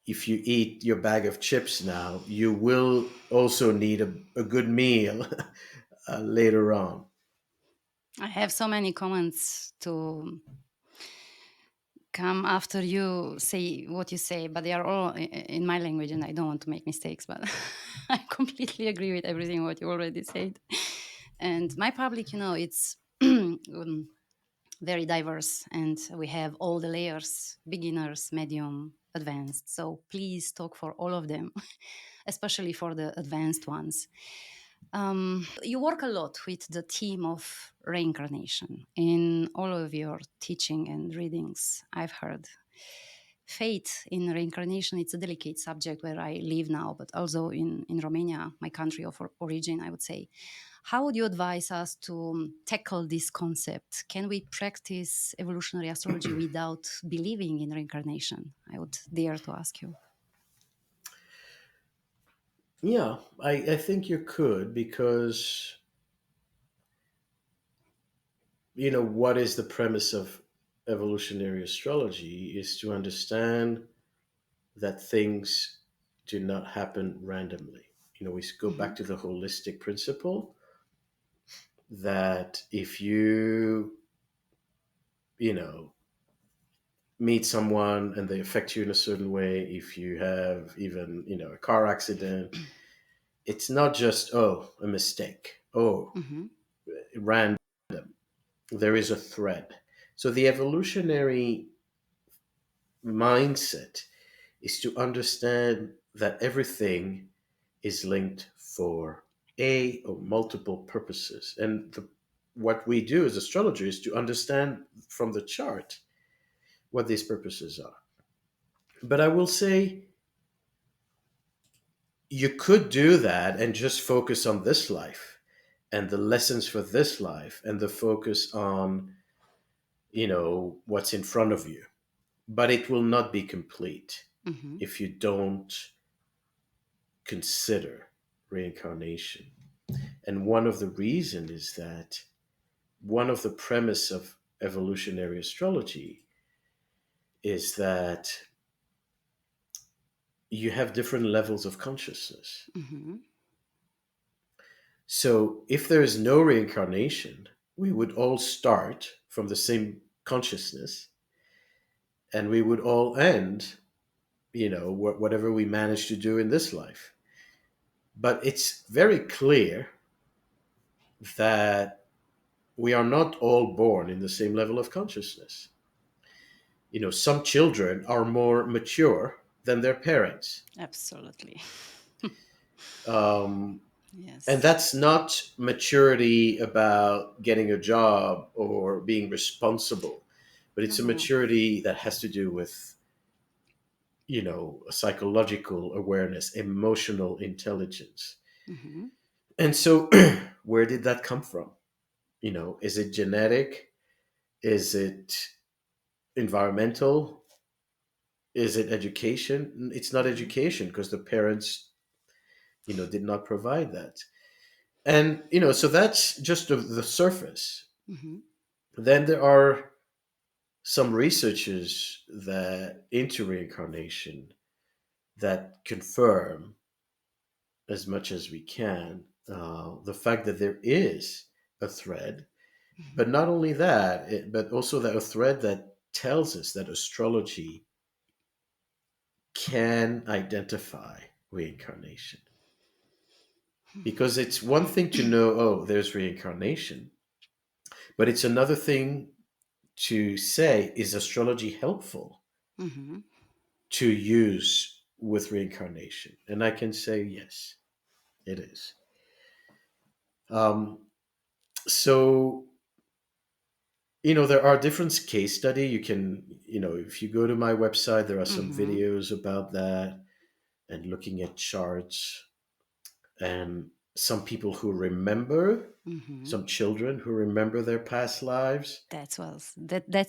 [SPEAKER 1] if you eat your bag of chips now, you will also need a good meal later on.
[SPEAKER 2] I have so many comments to come after you say what you say, but they are all in my language, and I don't want to make mistakes. But I completely agree with everything what you already said. And my public, it's very diverse, and we have all the layers: beginners, medium, advanced. So please talk for all of them, especially for the advanced ones. You work a lot with the theme of reincarnation in all of your teaching and readings, I've heard. Faith in reincarnation, it's a delicate subject where I live now, but also in Romania, my country of origin, I would say. How would you advise us to tackle this concept? Can we practice evolutionary astrology without believing in reincarnation? I would dare to ask you.
[SPEAKER 1] Yeah, I think you could, because, what is the premise of evolutionary astrology is to understand that things do not happen randomly. We go back
[SPEAKER 2] Mhm.
[SPEAKER 1] to the holistic principle that if you meet someone and they affect you in a certain way, if you have even, a car accident, it's not just, oh, a mistake, oh,
[SPEAKER 2] Mhm.
[SPEAKER 1] random. There is a thread. So the evolutionary mindset is to understand that everything is linked for a or multiple purposes. And what we do as astrologers is to understand from the chart what these purposes are. But I will say you could do that and just focus on this life and the lessons for this life and the focus on, what's in front of you. But it will not be complete
[SPEAKER 2] Mhm.
[SPEAKER 1] if you don't consider reincarnation. And one of the reasons is that one of the premise of evolutionary astrology is that you have different levels of consciousness.
[SPEAKER 2] Mhm.
[SPEAKER 1] So if there is no reincarnation, we would all start from the same consciousness and we would all end, whatever we manage to do in this life. But it's very clear that we are not all born in the same level of consciousness. Some children are more mature than their parents.
[SPEAKER 2] Absolutely.
[SPEAKER 1] Um, and
[SPEAKER 2] Yes.
[SPEAKER 1] that's not maturity about getting a job or being responsible, but it's a
[SPEAKER 2] No.
[SPEAKER 1] maturity that has to do with, psychological awareness, emotional intelligence.
[SPEAKER 2] Mhm.
[SPEAKER 1] And so, where did that come from? Is it genetic? Is it environmental? Is it education? It's not
[SPEAKER 2] Mhm.
[SPEAKER 1] education because the parents, did not provide that. And, so that's just the surface.
[SPEAKER 2] Mhm.
[SPEAKER 1] Then there are some researchers that into reincarnation that confirm as much as we can the fact that there is a thread, but
[SPEAKER 2] Mhm.
[SPEAKER 1] not only that, but also that a thread that tells us that astrology can identify reincarnation. Because it's one thing to know, oh, there's reincarnation, but it's another thing to say, is astrology helpful
[SPEAKER 2] Mhm.
[SPEAKER 1] to use with reincarnation? And I can say, yes, it is. Um, so, there are different case study. You can, if you go to my website, there are some
[SPEAKER 2] Mhm.
[SPEAKER 1] videos about that and looking at charts and some people who remember,
[SPEAKER 2] Mhm.
[SPEAKER 1] some children who remember their past lives.
[SPEAKER 2] That's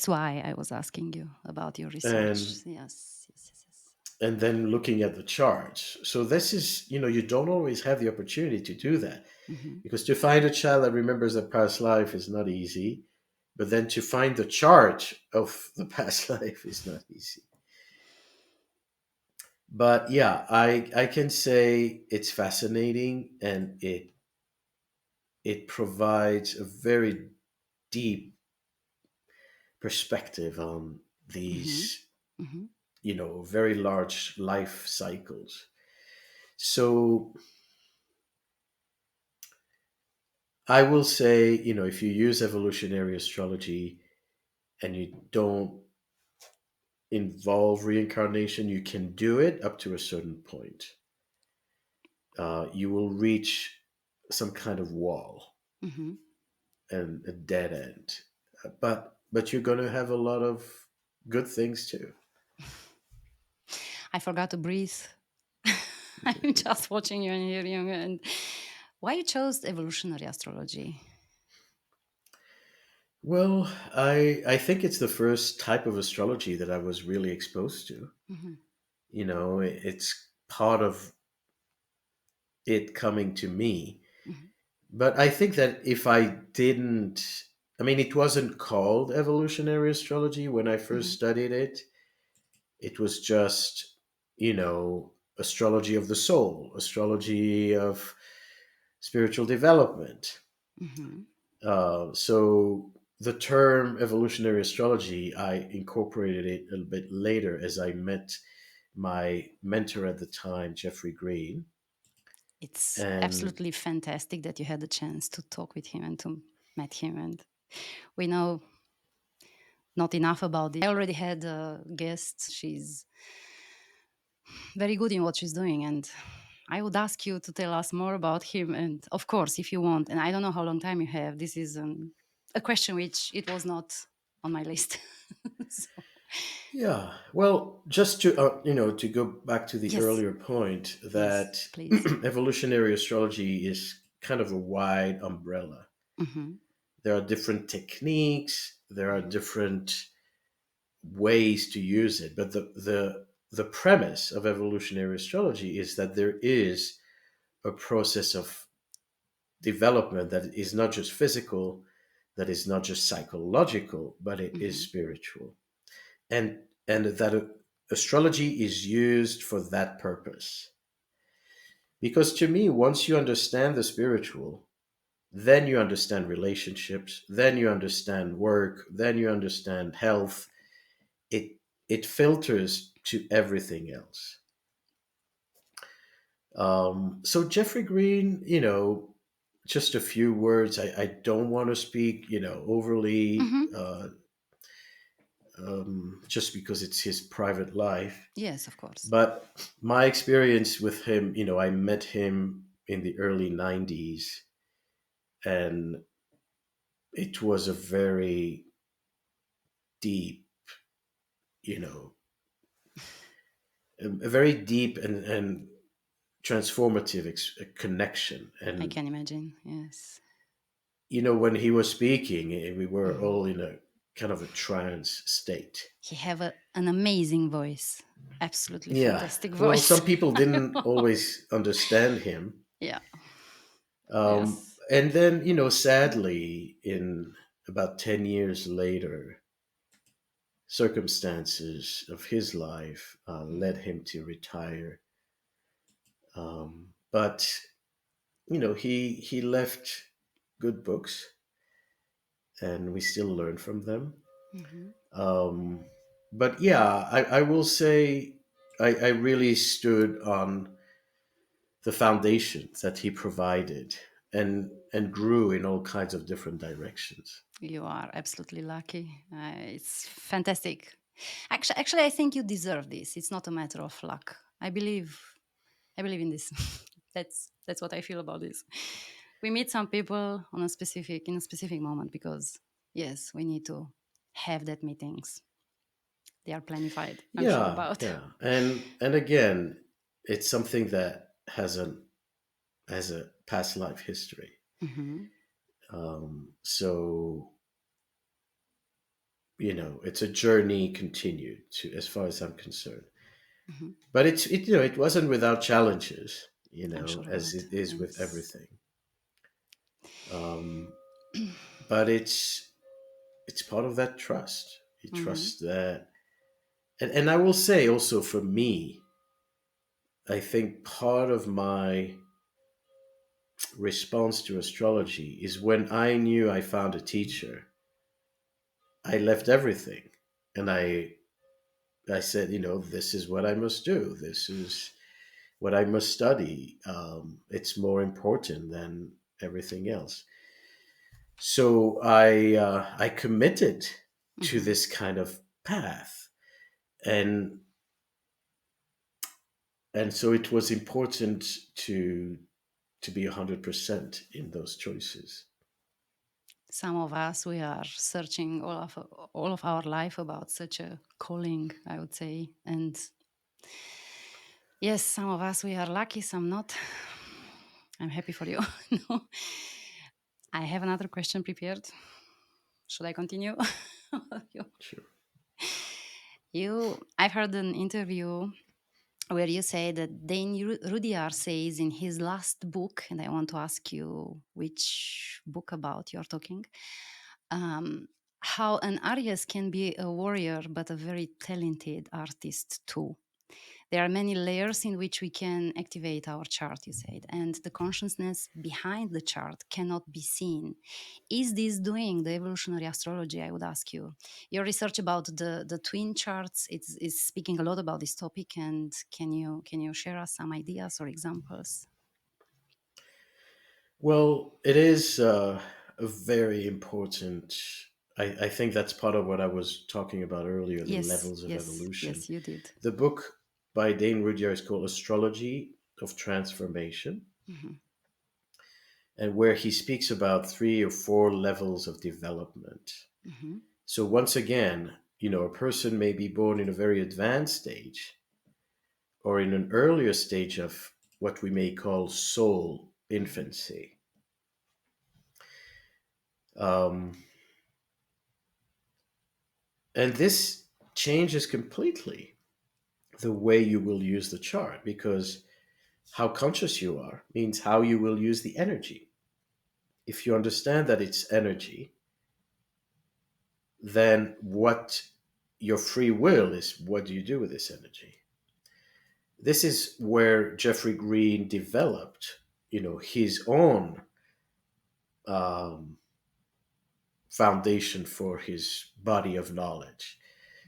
[SPEAKER 2] why I was asking you about your research.
[SPEAKER 1] And
[SPEAKER 2] Yes. Yes. Yes. Yes.
[SPEAKER 1] and then looking at the charts. So this is, you don't always have the opportunity to do that
[SPEAKER 2] Mhm.
[SPEAKER 1] because to find a child that remembers their past life is not easy, but then to find the chart of the past life is not easy. But yeah, I can say it's fascinating and it provides a very deep perspective on
[SPEAKER 2] Mhm.
[SPEAKER 1] these,
[SPEAKER 2] Mhm.
[SPEAKER 1] very large life cycles. So I will say, if you use evolutionary astrology and you don't involve reincarnation, you can do it up to a certain point. You will reach some kind of wall
[SPEAKER 2] Mhm.
[SPEAKER 1] and a dead end, but you're going to have a lot of good things too.
[SPEAKER 2] I forgot to breathe. I'm just watching you and hearing you. And why you chose evolutionary astrology?
[SPEAKER 1] Well, I think it's the first type of astrology that I was really exposed to.
[SPEAKER 2] Mhm.
[SPEAKER 1] It's part of it coming to me.
[SPEAKER 2] Mhm.
[SPEAKER 1] But I think that if I didn't, I mean, it wasn't called evolutionary astrology when I first
[SPEAKER 2] Mhm.
[SPEAKER 1] studied it. It was just, astrology of the soul, astrology of spiritual development.
[SPEAKER 2] Mm-hmm.
[SPEAKER 1] So the term evolutionary astrology, I incorporated it a little bit later as I met my mentor at the time, Jeffrey Green.
[SPEAKER 2] It's
[SPEAKER 1] And
[SPEAKER 2] absolutely fantastic that you had the chance to talk with him and to meet him. And we know not enough about it. I already had a guest. She's very good in what she's doing. And I would ask you to tell us more about him. And of course, if you want, and I don't know how long time you have, this is a question which it was not on my list. So,
[SPEAKER 1] yeah, well, just to go back to the
[SPEAKER 2] yes,
[SPEAKER 1] earlier point
[SPEAKER 2] yes,
[SPEAKER 1] that
[SPEAKER 2] please.
[SPEAKER 1] evolutionary astrology is kind of a wide umbrella.
[SPEAKER 2] Mm-hmm,
[SPEAKER 1] There are different techniques, there are
[SPEAKER 2] mm-hmm,
[SPEAKER 1] different ways to use it, but the premise of evolutionary astrology is that there is a process of development that is not just physical, that is not just psychological, but it is
[SPEAKER 2] mm-hmm.
[SPEAKER 1] spiritual. And that astrology is used for that purpose. Because to me, once you understand the spiritual, then you understand relationships, then you understand work, then you understand health. It filters to everything else. So Jeffrey Green, just a few words. I don't want to speak, overly,
[SPEAKER 2] Mm-hmm.
[SPEAKER 1] just because it's his private life.
[SPEAKER 2] Yes, of course.
[SPEAKER 1] But my experience with him, I met him in the early 90s, and it was a very deep, you know, a very deep and transformative connection.
[SPEAKER 2] I
[SPEAKER 1] And,
[SPEAKER 2] can imagine. Yes.
[SPEAKER 1] when he was speaking, we were
[SPEAKER 2] Mm-hmm.
[SPEAKER 1] all in a kind of a trance state.
[SPEAKER 2] He have an amazing voice. Absolutely
[SPEAKER 1] Yeah.
[SPEAKER 2] fantastic
[SPEAKER 1] Well,
[SPEAKER 2] voice.
[SPEAKER 1] some people didn't always understand him.
[SPEAKER 2] Yeah.
[SPEAKER 1] Um,
[SPEAKER 2] Yes.
[SPEAKER 1] and then, sadly, in about 10 years later, circumstances of his life led him to retire. But, he left good books, and we still learn from them.
[SPEAKER 2] Mm-hmm.
[SPEAKER 1] Um, but yeah, I will say I really stood on the foundation that he provided and grew in all kinds of different directions.
[SPEAKER 2] You are absolutely lucky. It's fantastic. Actually, I think you deserve this. It's not a matter of luck. I believe in this. That's what I feel about this. We meet some people in a specific moment because yes, we need to have that meetings. They are planified. I'm sure
[SPEAKER 1] Yeah,
[SPEAKER 2] about.
[SPEAKER 1] yeah. And again, it's something that has a past life history.
[SPEAKER 2] Hmm.
[SPEAKER 1] So, it's a journey continued to as far as I'm concerned.
[SPEAKER 2] Hmm.
[SPEAKER 1] But it wasn't without challenges,
[SPEAKER 2] I'm sure
[SPEAKER 1] as
[SPEAKER 2] about.
[SPEAKER 1] it is with
[SPEAKER 2] Yes.
[SPEAKER 1] everything. Um, but it's part of that trust. You
[SPEAKER 2] Hmm.
[SPEAKER 1] trust that, and I will say also for me, I think part of my response to astrology is when I knew I found a teacher, I left everything, and I said, this is what I must do. This is what I must study. It's more important than everything else. So I committed to
[SPEAKER 2] Hmm.
[SPEAKER 1] this kind of path, and so it was important to be 100% in those choices.
[SPEAKER 2] Some of us we are searching all of our life about such a calling, I would say, and yes, some of us we are lucky, some not. I'm happy for you. No. I have another question prepared. Should I continue? you,
[SPEAKER 1] Sure.
[SPEAKER 2] I've heard an interview where you say that Dane Rudyard says in his last book, and I want to ask you which book about you're talking, um, how an Aries can be a warrior but a very talented artist too. There are many layers in which we can activate our chart, you said, and the consciousness behind the chart cannot be seen. Is this doing the evolutionary astrology, I would ask you? Your research about the twin charts is speaking a lot about this topic, and can you share us some ideas or examples?
[SPEAKER 1] Well, it is a very important. I think that's part of what I was talking about earlier, the
[SPEAKER 2] Yes,
[SPEAKER 1] levels of
[SPEAKER 2] yes,
[SPEAKER 1] evolution.
[SPEAKER 2] yes, you did.
[SPEAKER 1] The book by Dane Rudyard is called Astrology of Transformation,
[SPEAKER 2] Hmm.
[SPEAKER 1] and where he speaks about 3 or 4 levels of development.
[SPEAKER 2] Hmm.
[SPEAKER 1] So, once again, a person may be born in a very advanced stage or in an earlier stage of what we may call soul infancy. Um, and this changes completely the way you will use the chart because how conscious you are means how you will use the energy. If you understand that it's energy, then what your free will is, what do you do with this energy? This is where Jeffrey Green developed, his own um, foundation for his body of knowledge.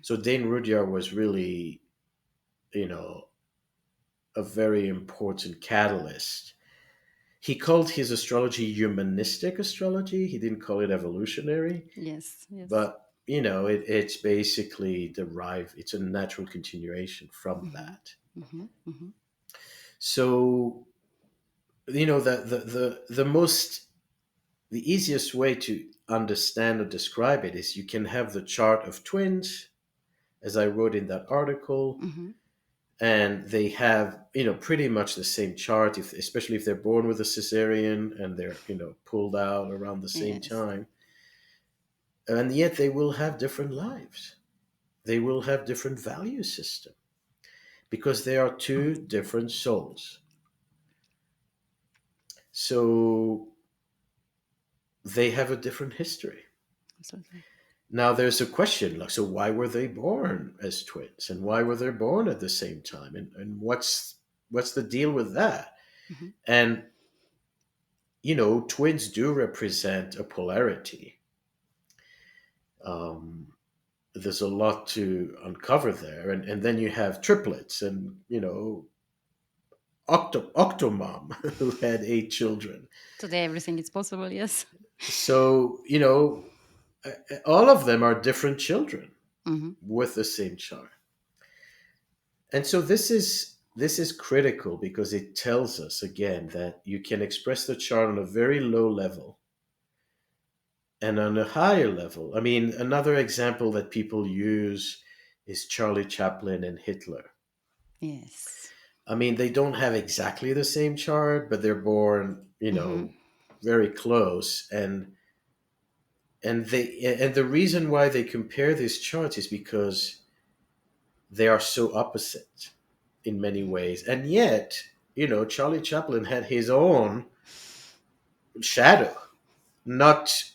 [SPEAKER 1] So Dane Rudyard was really, you know, a very important catalyst. He called his astrology humanistic astrology. He didn't call it evolutionary,
[SPEAKER 2] Yes, yes.
[SPEAKER 1] but it's basically derived. It's a natural continuation from
[SPEAKER 2] Hmm.
[SPEAKER 1] that.
[SPEAKER 2] Hmm. Hmm.
[SPEAKER 1] So the easiest way to understand or describe it is you can have the chart of twins, as I wrote in that article,
[SPEAKER 2] Hmm.
[SPEAKER 1] and they have pretty much the same chart, especially if they're born with a cesarean and they're pulled out around the same
[SPEAKER 2] Yes.
[SPEAKER 1] time, and yet they will have different lives. They will have different value system because they are two different souls. So they have a different history.
[SPEAKER 2] Absolutely.
[SPEAKER 1] Now there's a question like, so why were they born as twins, and why were they born at the same time, and what's the deal with that?
[SPEAKER 2] Hmm.
[SPEAKER 1] And twins do represent a polarity. Um, there's a lot to uncover there, and then you have triplets, and Octomom who had 8 children.
[SPEAKER 2] Today, everything is possible. Yes.
[SPEAKER 1] So all of them are different children
[SPEAKER 2] Hmm.
[SPEAKER 1] with the same chart. And so this is critical because it tells us again that you can express the chart on a very low level and on a higher level. I mean, another example that people use is Charlie Chaplin and Hitler.
[SPEAKER 2] Yes.
[SPEAKER 1] I mean, they don't have exactly the same chart, but they're born,
[SPEAKER 2] Hmm.
[SPEAKER 1] very close, and the reason why they compare these charts is because they are so opposite in many ways. And yet, Charlie Chaplin had his own shadow, not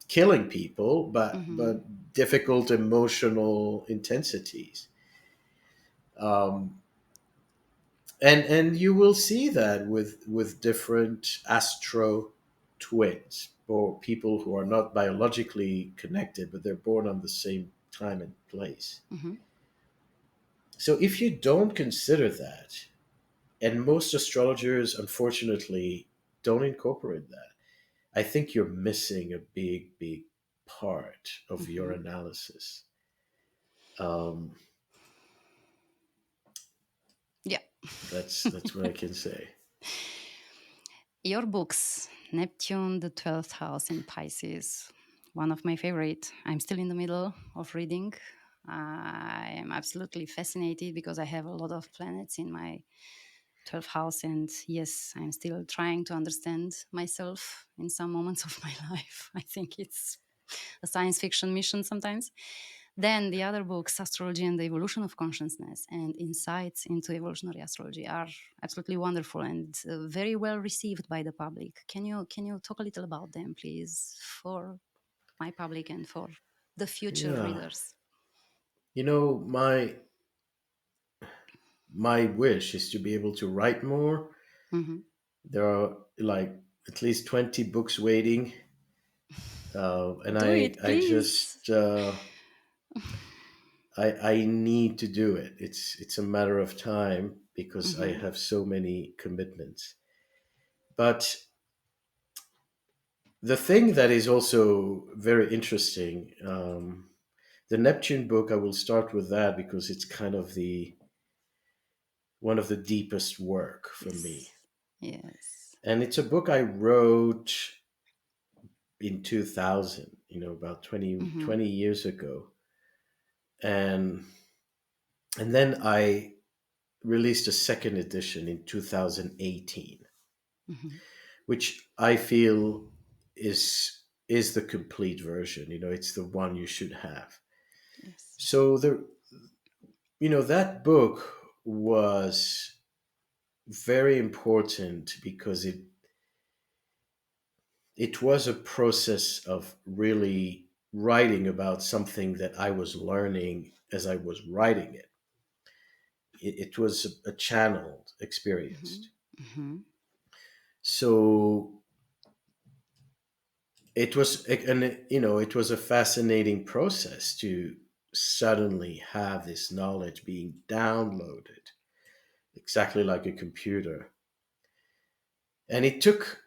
[SPEAKER 1] killing people, but
[SPEAKER 2] Hmm.
[SPEAKER 1] difficult emotional intensities. Um, and you will see that with different astro twins or people who are not biologically connected, but they're born on the same time and place.
[SPEAKER 2] Hmm.
[SPEAKER 1] So if you don't consider that, and most astrologers unfortunately don't incorporate that, I think you're missing a big part of your
[SPEAKER 2] Hmm.
[SPEAKER 1] analysis. Um,
[SPEAKER 2] Yeah.
[SPEAKER 1] that's what I can say.
[SPEAKER 2] Your books, Neptune, the 12th house in Pisces, one of my favorite. I'm still in the middle of reading. I am absolutely fascinated because I have a lot of planets in my 12th house. And yes, I'm still trying to understand myself in some moments of my life. I think it's a science fiction mission sometimes. Then the other books, Astrology and the Evolution of Consciousness and Insights into Evolutionary Astrology, are absolutely wonderful and very well received by the public. Can you talk a little about them, please, for my public and for the future
[SPEAKER 1] Yeah,
[SPEAKER 2] readers?
[SPEAKER 1] my my wish is to be able to write more.
[SPEAKER 2] Mm-hmm.
[SPEAKER 1] There are like at least 20 books waiting. And
[SPEAKER 2] Do it,
[SPEAKER 1] I
[SPEAKER 2] please.
[SPEAKER 1] just, I need to do it. It's a matter of time because I
[SPEAKER 2] Mm-hmm.
[SPEAKER 1] have so many commitments. But the thing that is also very interesting, the Neptune book, I will start with that because it's kind of the one of the deepest work for me.
[SPEAKER 2] Yes. Yes.
[SPEAKER 1] And it's a book I wrote in 2000, about
[SPEAKER 2] Mm-hmm.
[SPEAKER 1] 20 years ago. And then I released a second edition in 2018,
[SPEAKER 2] Mm-hmm.
[SPEAKER 1] which I feel is the complete version. It's the one you should have.
[SPEAKER 2] Yes.
[SPEAKER 1] So that book was very important because it was a process of really writing about something that I was learning as I was writing it. It was a channeled
[SPEAKER 2] Mm-hmm.
[SPEAKER 1] experience.
[SPEAKER 2] Mm-hmm.
[SPEAKER 1] So it was a fascinating process to suddenly have this knowledge being downloaded exactly like a computer. And it took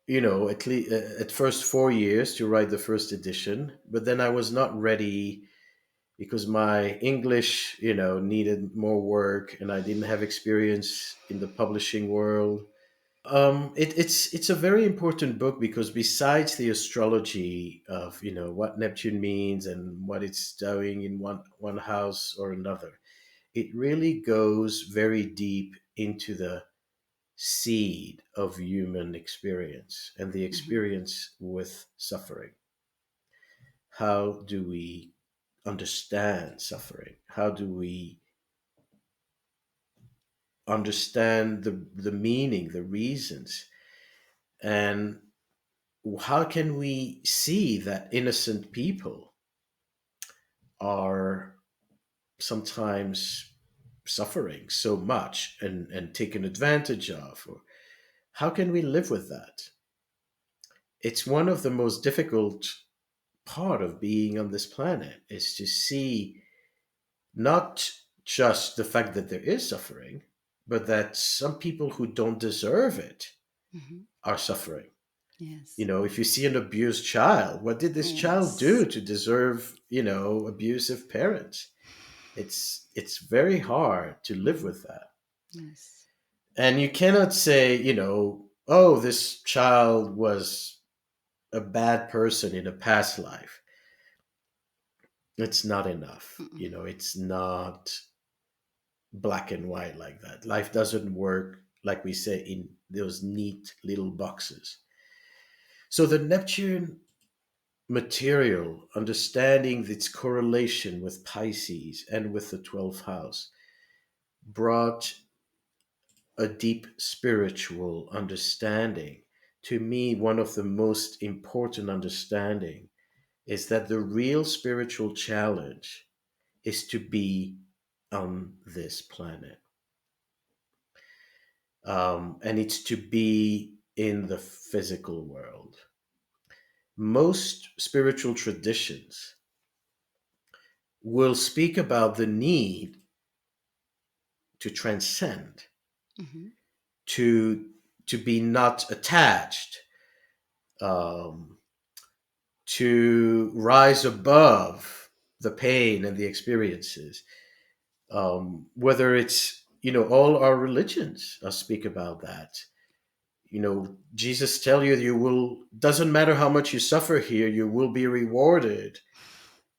[SPEAKER 1] at least at first 4 years to write the first edition, but then I was not ready because my English needed more work and I didn't have experience in the publishing world. It's a very important book because besides the astrology of what Neptune means and what it's doing in one house or another, it really goes very deep into the seed of human experience and the
[SPEAKER 2] Mm-hmm.
[SPEAKER 1] experience with suffering. How do we understand suffering? How do we understand the meaning, the reasons, and how can we see that innocent people are sometimes suffering so much and taken advantage of? Or how can we live with that? It's one of the most difficult part of being on this planet is to see not just the fact that there is suffering, but that some people who don't deserve it
[SPEAKER 2] Mm-hmm.
[SPEAKER 1] are suffering.
[SPEAKER 2] Yes.
[SPEAKER 1] If you see an abused child, what did this child
[SPEAKER 2] Yes.
[SPEAKER 1] do to deserve, abusive parents? It's very hard to live
[SPEAKER 2] Mm-hmm.
[SPEAKER 1] with that.
[SPEAKER 2] Yes.
[SPEAKER 1] And you cannot say, oh, this child was a bad person in a past life. It's not enough.
[SPEAKER 2] Mm-mm.
[SPEAKER 1] It's not black and white like that. Life doesn't work like we say in those neat little boxes. So the Neptune material, understanding its correlation with Pisces and with the 12th house, brought a deep spiritual understanding. To me, one of the most important understanding is that the real spiritual challenge is to be on this planet. And it's to be in the physical world. Most spiritual traditions will speak about the need to transcend,
[SPEAKER 2] Mm-hmm.
[SPEAKER 1] to be not attached, um, to rise above the pain and the experiences. Whether it's all our religions speak about that. Jesus tell you will doesn't matter how much you suffer here, you will be rewarded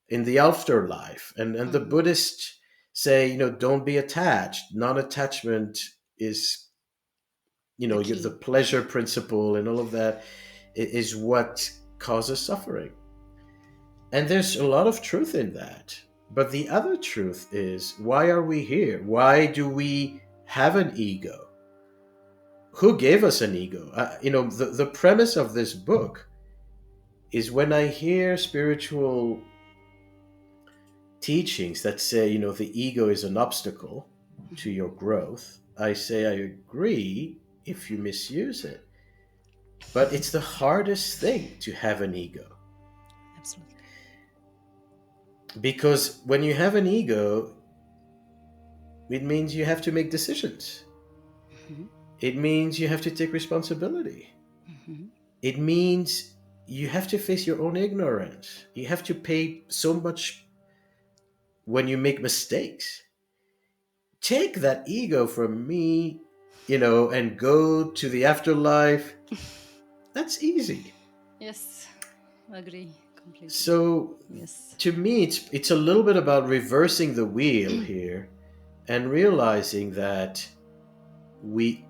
[SPEAKER 1] in the afterlife. And the
[SPEAKER 2] Mm-hmm.
[SPEAKER 1] Buddhists say don't be attached. Non-attachment is
[SPEAKER 2] The
[SPEAKER 1] the
[SPEAKER 2] key.
[SPEAKER 1] pleasure principle and all of that is what causes suffering. And there's a lot of truth in that. But the other truth is, why are we here? Why do we have an ego? Who gave us an ego? The premise of this book is when I hear spiritual teachings that say, the ego is an obstacle to your growth, I say I agree if you misuse it. But it's the hardest thing to have an ego.
[SPEAKER 2] Absolutely.
[SPEAKER 1] Because when you have an ego, it means you have to make decisions.
[SPEAKER 2] Mm-hmm.
[SPEAKER 1] It means you have to take responsibility.
[SPEAKER 2] Mm-hmm.
[SPEAKER 1] It means you have to face your own ignorance. You have to pay so much when you make mistakes. Take that ego from me, and go to the afterlife. That's easy.
[SPEAKER 2] Yes, agree completely.
[SPEAKER 1] So
[SPEAKER 2] Yes.
[SPEAKER 1] to me, it's a little bit about reversing the wheel here and realizing that we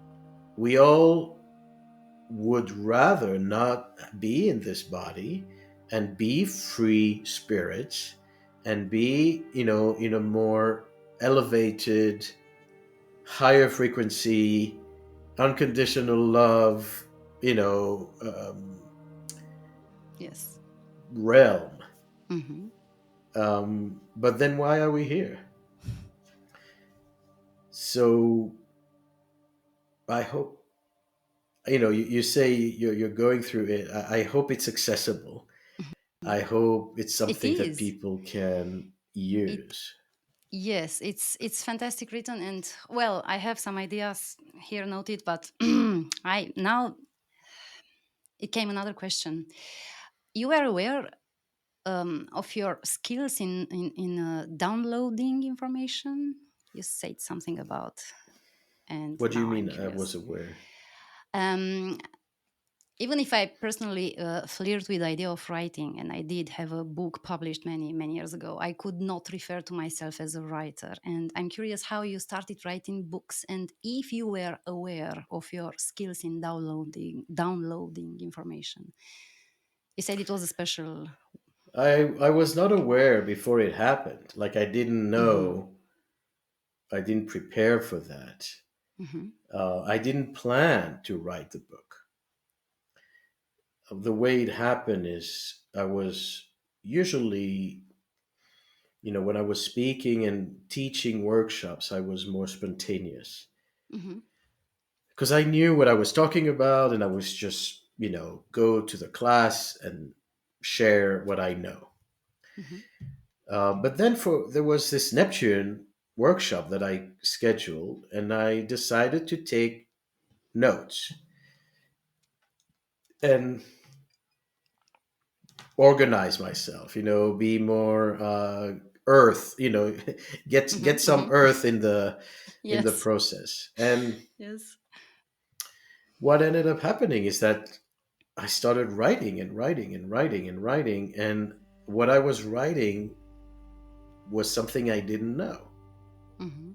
[SPEAKER 1] all would rather not be in this body and be free spirits and be, in a more elevated, higher frequency, unconditional love,
[SPEAKER 2] Yes.
[SPEAKER 1] realm.
[SPEAKER 2] Mm-hmm.
[SPEAKER 1] But then why are we here? So I hope, you say you're going through it. I hope it's accessible. I hope it's
[SPEAKER 2] It
[SPEAKER 1] something that
[SPEAKER 2] is.
[SPEAKER 1] people can
[SPEAKER 2] It
[SPEAKER 1] use.
[SPEAKER 2] Yes, it's fantastic written, and well, I have some ideas here noted, but I now it came another question. You were aware of your skills in downloading information. You said something about, and
[SPEAKER 1] What do you
[SPEAKER 2] now I'm
[SPEAKER 1] mean I was
[SPEAKER 2] curious.
[SPEAKER 1] aware?
[SPEAKER 2] Um, Even if I personally flirt with the idea of writing, and I did have a book published many, many years ago, I could not refer to myself as a writer. And I'm curious how you started writing books and if you were aware of your skills in downloading information. You said it was a special.
[SPEAKER 1] I was not aware before it happened. Like I didn't
[SPEAKER 2] Mm-hmm,
[SPEAKER 1] know. I didn't prepare for that.
[SPEAKER 2] mm-hmm,
[SPEAKER 1] I didn't plan to write the book. The way it happened is I was usually, when I was speaking and teaching workshops, I was more spontaneous
[SPEAKER 2] mm-hmm,
[SPEAKER 1] because I knew what I was talking about and I was just, go to the class and share what I know.
[SPEAKER 2] mm-hmm.
[SPEAKER 1] But then there was this Neptune workshop that I scheduled, and I decided to take notes and organize myself. Be more earth.
[SPEAKER 2] Mm-hmm,
[SPEAKER 1] Get some
[SPEAKER 2] mm-hmm.
[SPEAKER 1] earth in the
[SPEAKER 2] Yes,
[SPEAKER 1] process. And
[SPEAKER 2] yes.
[SPEAKER 1] what ended up happening is that I started writing and writing and writing and writing, and what I was writing was something I didn't know.
[SPEAKER 2] Mm-hmm.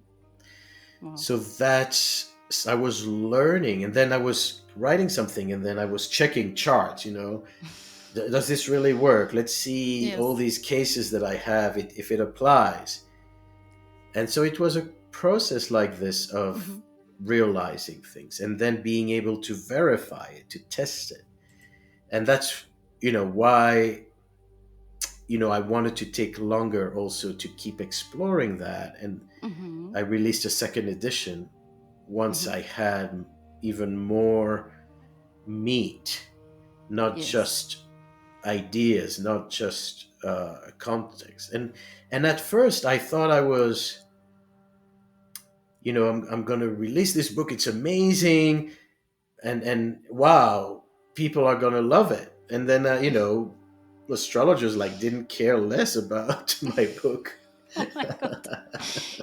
[SPEAKER 2] Wow.
[SPEAKER 1] So I was learning, and then I was writing something, and then I was checking charts. Does this really work? Let's see all
[SPEAKER 2] Yes.
[SPEAKER 1] these cases that I have, if it applies. And so it was a process like this of
[SPEAKER 2] Mm-hmm.
[SPEAKER 1] realizing things and then being able to verify it, to test it. And that's why I wanted to take longer also to keep exploring that. And
[SPEAKER 2] Mm-hmm.
[SPEAKER 1] I released a second edition once
[SPEAKER 2] Mm-hmm.
[SPEAKER 1] I had even more meat, not
[SPEAKER 2] Yes.
[SPEAKER 1] just ideas, not just context. And at first, I thought I was, I'm going to release this book. It's amazing, and wow, people are going to love it. And then, astrologers didn't care less about my book.
[SPEAKER 2] Oh my God.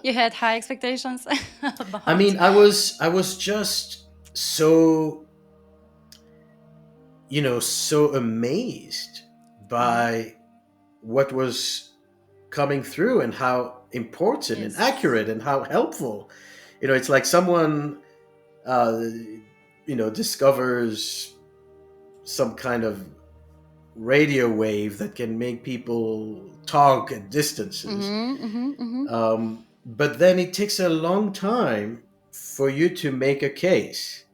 [SPEAKER 2] You had high expectations
[SPEAKER 1] I
[SPEAKER 2] about.
[SPEAKER 1] mean, I was just so so amazed
[SPEAKER 2] Mhm.
[SPEAKER 1] by what was coming through and how important and
[SPEAKER 2] Yes.
[SPEAKER 1] accurate and how helpful. It's like someone, discovers some kind of radio wave that can make people talk at distances.
[SPEAKER 2] Mm-hmm, mm-hmm, mm-hmm.
[SPEAKER 1] But then it takes a long time for you to make a case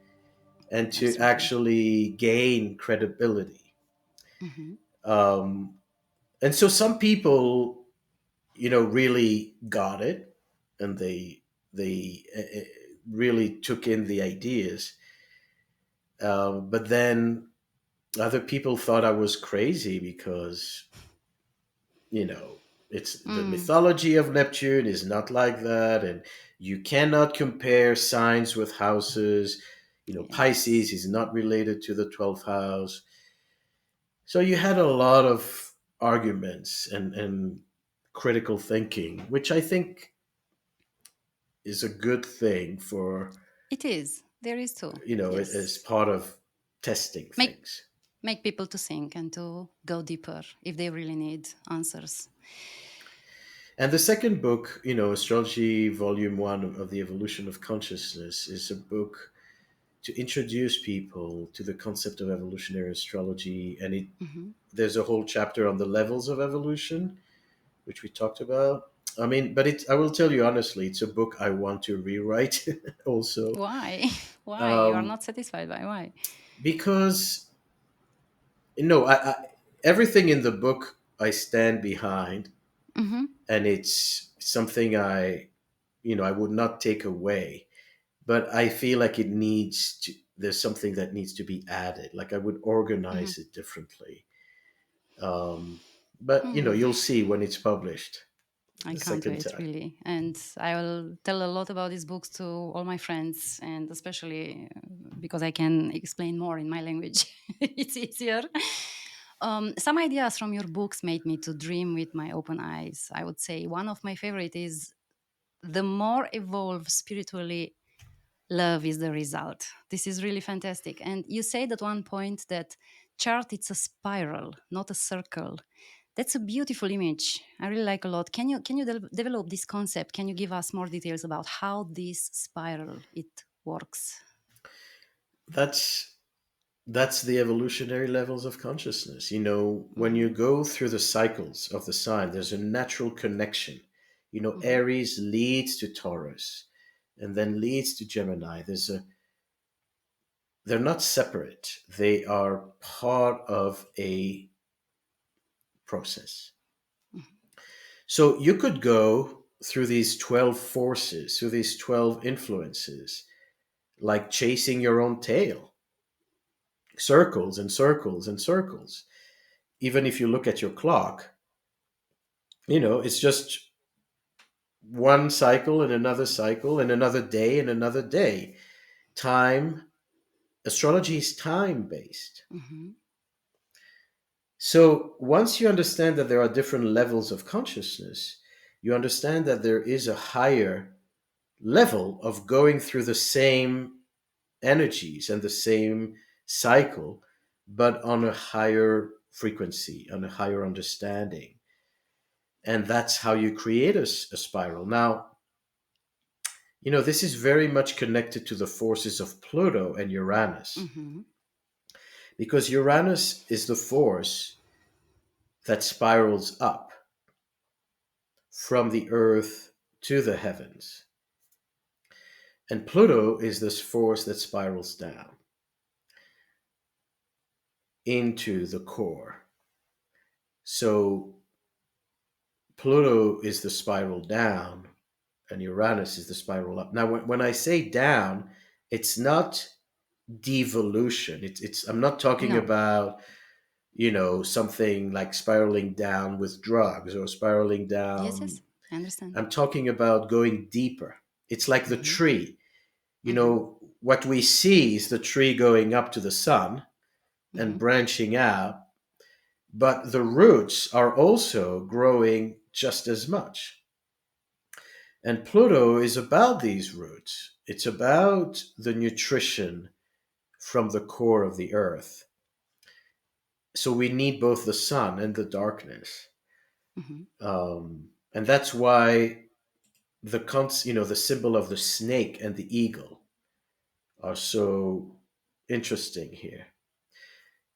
[SPEAKER 1] and to
[SPEAKER 2] Absolutely.
[SPEAKER 1] actually gain credibility.
[SPEAKER 2] Mm-hmm.
[SPEAKER 1] Um, and so some people, really got it, and they really took in the ideas. But then other people thought I was crazy because you know it's the
[SPEAKER 2] Mm,
[SPEAKER 1] mythology of Neptune is not like that, and you cannot compare signs with houses. Pisces
[SPEAKER 2] yes.
[SPEAKER 1] is not related to the 12th house. So you had a lot of arguments and critical thinking, which I think is a good thing for,
[SPEAKER 2] It is. There is too.
[SPEAKER 1] as
[SPEAKER 2] Yes.
[SPEAKER 1] part of testing
[SPEAKER 2] Make
[SPEAKER 1] things.
[SPEAKER 2] make people to think and to go deeper if they really need answers.
[SPEAKER 1] And the second book, Astrology Volume 1 of the Evolution of Consciousness, is a book to introduce people to the concept of evolutionary astrology. And
[SPEAKER 2] Hmm.
[SPEAKER 1] there's a whole chapter on the levels of evolution, which we talked about. I mean, but I will tell you honestly, it's a book I want to rewrite also.
[SPEAKER 2] Why? Why? You are
[SPEAKER 1] Um,
[SPEAKER 2] not satisfied by why?
[SPEAKER 1] because, no, everything in the book I stand behind,
[SPEAKER 2] Hmm.
[SPEAKER 1] and it's something I would not take away, but I feel like there's something that needs to be added. Like I would
[SPEAKER 2] Hmm.
[SPEAKER 1] organize it differently. But
[SPEAKER 2] Hmm.
[SPEAKER 1] you'll see when it's published
[SPEAKER 2] I
[SPEAKER 1] the
[SPEAKER 2] can't
[SPEAKER 1] second
[SPEAKER 2] wait,
[SPEAKER 1] time.
[SPEAKER 2] really. And I will tell a lot about these books to all my friends, and especially because I can explain more in my language. It's easier. Some ideas from your books made me to dream with my open eyes. I would say one of my favorite is the more evolved spiritually love is the result. This is really fantastic. And you said at one point that chart it's a spiral, not a circle. That's a beautiful image. I really like a lot. Can you develop this concept? Can you give us more details about how this spiral it works?
[SPEAKER 1] That's that's the evolutionary levels of consciousness. When you
[SPEAKER 2] Hmm.
[SPEAKER 1] go through the cycles of the sign, there's a natural connection.
[SPEAKER 2] Hmm.
[SPEAKER 1] Aries leads to Taurus and then leads to Gemini. They're not separate. They are part of a process. So you could go through these 12 forces, through these 12 influences, like chasing your own tail, circles and circles and circles. Even if you look at your clock, it's just one cycle and another day and another day. Time, astrology is time based.
[SPEAKER 2] Hmm.
[SPEAKER 1] So once you understand that there are different levels of consciousness, you understand that there is a higher level of going through the same energies and the same cycle, but on a higher frequency, on a higher understanding. And that's how you create a spiral. Now, this is very much connected to the forces of Pluto and Uranus,
[SPEAKER 2] Hmm.
[SPEAKER 1] because Uranus is the force that spirals up from the earth to the heavens. And Pluto is this force that spirals down into the core. So Pluto is the spiral down, and Uranus is the spiral up. Now, when I say down, it's not devolution. I'm not talking
[SPEAKER 2] No.
[SPEAKER 1] about something like spiraling down with drugs or spiraling
[SPEAKER 2] Yes,
[SPEAKER 1] down.
[SPEAKER 2] yes. I understand.
[SPEAKER 1] I'm talking about going deeper. It's like the
[SPEAKER 2] Hmm.
[SPEAKER 1] tree.
[SPEAKER 2] Hmm.
[SPEAKER 1] What we see is the tree going up to the sun and
[SPEAKER 2] Hmm.
[SPEAKER 1] branching out, but the roots are also growing just as much. And Pluto is about these roots. It's about the nutrition from the core of the earth. So we need both the sun and the darkness.
[SPEAKER 2] Hmm.
[SPEAKER 1] And that's why the symbol of the snake and the eagle are so interesting here,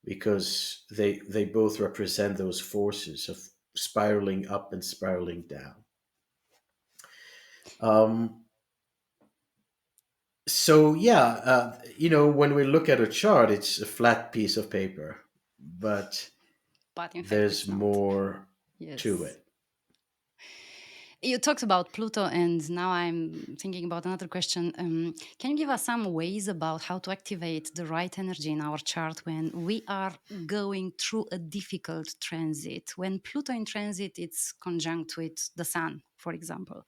[SPEAKER 1] because they both represent those forces of spiraling up and spiraling down. Um, so yeah, when we look at a chart, it's a flat piece of paper, but
[SPEAKER 2] But in fact,
[SPEAKER 1] there's
[SPEAKER 2] it's not.
[SPEAKER 1] more to
[SPEAKER 2] Yes.
[SPEAKER 1] it.
[SPEAKER 2] You talked about Pluto, and now I'm thinking about another question. Can you give us some ways about how to activate the right energy in our chart when we are going through a difficult transit? When Pluto in transit, it's conjunct with the Sun, for example.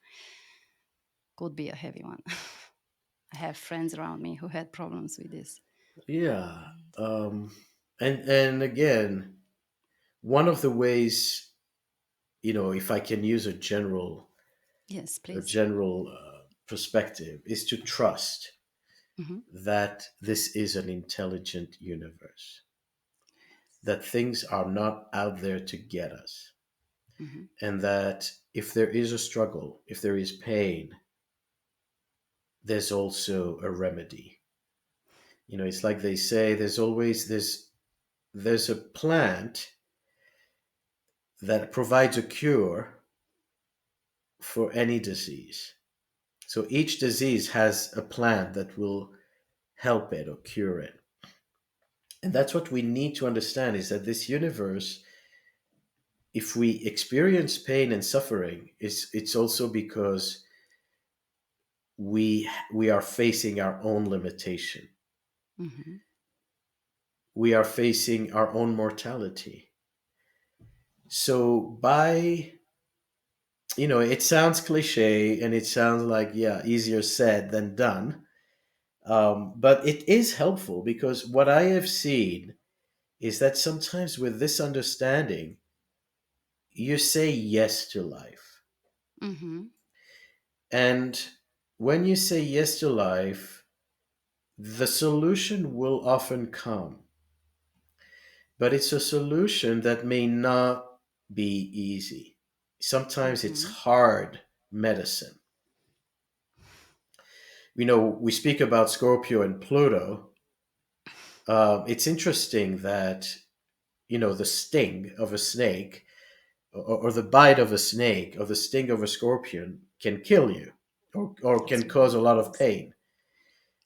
[SPEAKER 2] Could be a heavy one. I have friends around me who had problems with this.
[SPEAKER 1] Yeah. And again, one of the ways, if I can use
[SPEAKER 2] Yes,
[SPEAKER 1] a
[SPEAKER 2] please.
[SPEAKER 1] general perspective, is to trust
[SPEAKER 2] Hmm.
[SPEAKER 1] that this is an intelligent universe, that things are not out there to get us,
[SPEAKER 2] Hmm.
[SPEAKER 1] and that if there is a struggle, if there is pain, there's also a remedy. It's like they say, there's a plant that provides a cure for any disease. So each disease has a plant that will help it or cure it. And that's what we need to understand, is that this universe, if we experience pain and suffering, it's also because we are facing our own limitation.
[SPEAKER 2] Hmm.
[SPEAKER 1] We are facing our own mortality. So it sounds cliche and it sounds like, yeah, easier said than done. But it is helpful, because what I have seen is that sometimes with this understanding, you say yes to life.
[SPEAKER 2] Hmm.
[SPEAKER 1] And when you say yes to life, the solution will often come. But it's a solution that may not be easy. Sometimes it's
[SPEAKER 2] Hmm.
[SPEAKER 1] hard medicine. We speak about Scorpio and Pluto. It's interesting that, the sting of a snake, or the bite of a snake, or the sting of a scorpion can kill you, or
[SPEAKER 2] That's
[SPEAKER 1] can
[SPEAKER 2] right.
[SPEAKER 1] cause a lot of
[SPEAKER 2] Yes.
[SPEAKER 1] pain.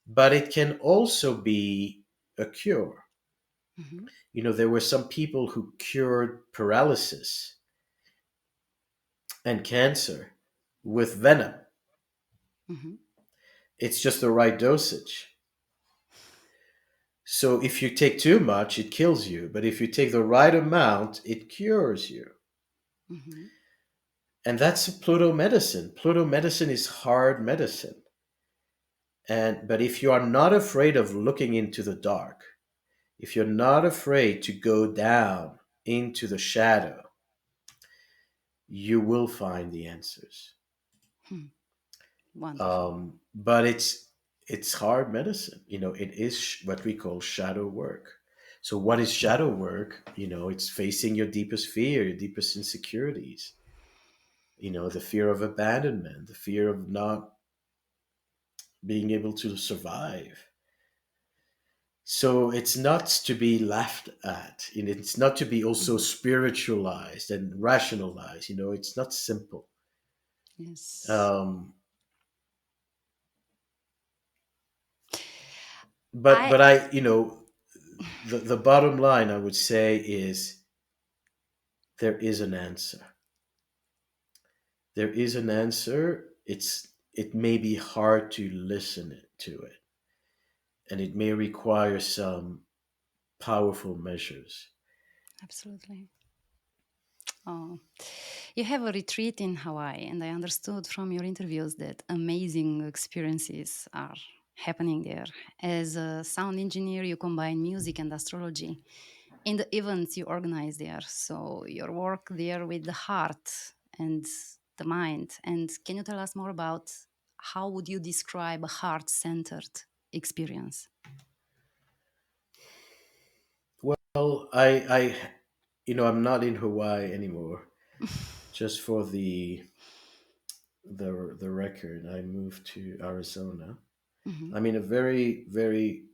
[SPEAKER 1] But it can also be a cure.
[SPEAKER 2] Hmm.
[SPEAKER 1] There were some people who cured paralysis and cancer with venom.
[SPEAKER 2] Hmm.
[SPEAKER 1] It's just the right dosage. So if you take too much, it kills you. But if you take the right amount, it cures you.
[SPEAKER 2] Hmm.
[SPEAKER 1] And that's Pluto medicine. Pluto medicine is hard medicine. But if you are not afraid of looking into the dark, if you're not afraid to go down into the shadow, you will find the answers.
[SPEAKER 2] Hmm. Wonderful.
[SPEAKER 1] But it's hard medicine. It is what we call shadow work. So what is shadow work? It's facing your deepest fear, your deepest insecurities. The fear of abandonment, the fear of not being able to survive. So it's not to be laughed at. It's not to be also
[SPEAKER 2] Hmm.
[SPEAKER 1] spiritualized and rationalized. It's not simple.
[SPEAKER 2] Yes.
[SPEAKER 1] Um, but
[SPEAKER 2] I
[SPEAKER 1] but I, the bottom line I would say is, there is an answer. There is an answer. It may be hard to listen to it, and it may require some powerful measures.
[SPEAKER 2] absolutely. Oh, you have a retreat in Hawaii, and I understood from your interviews that amazing experiences are happening there. As a sound engineer, you combine music and astrology in the events you organize there. So your work there with the heart and the mind. And can you tell us more about how would you describe a heart-centered experience?
[SPEAKER 1] Well, I'm not in Hawaii anymore. Just for the record, I moved to Arizona.
[SPEAKER 2] Hmm.
[SPEAKER 1] I'm in a very, very,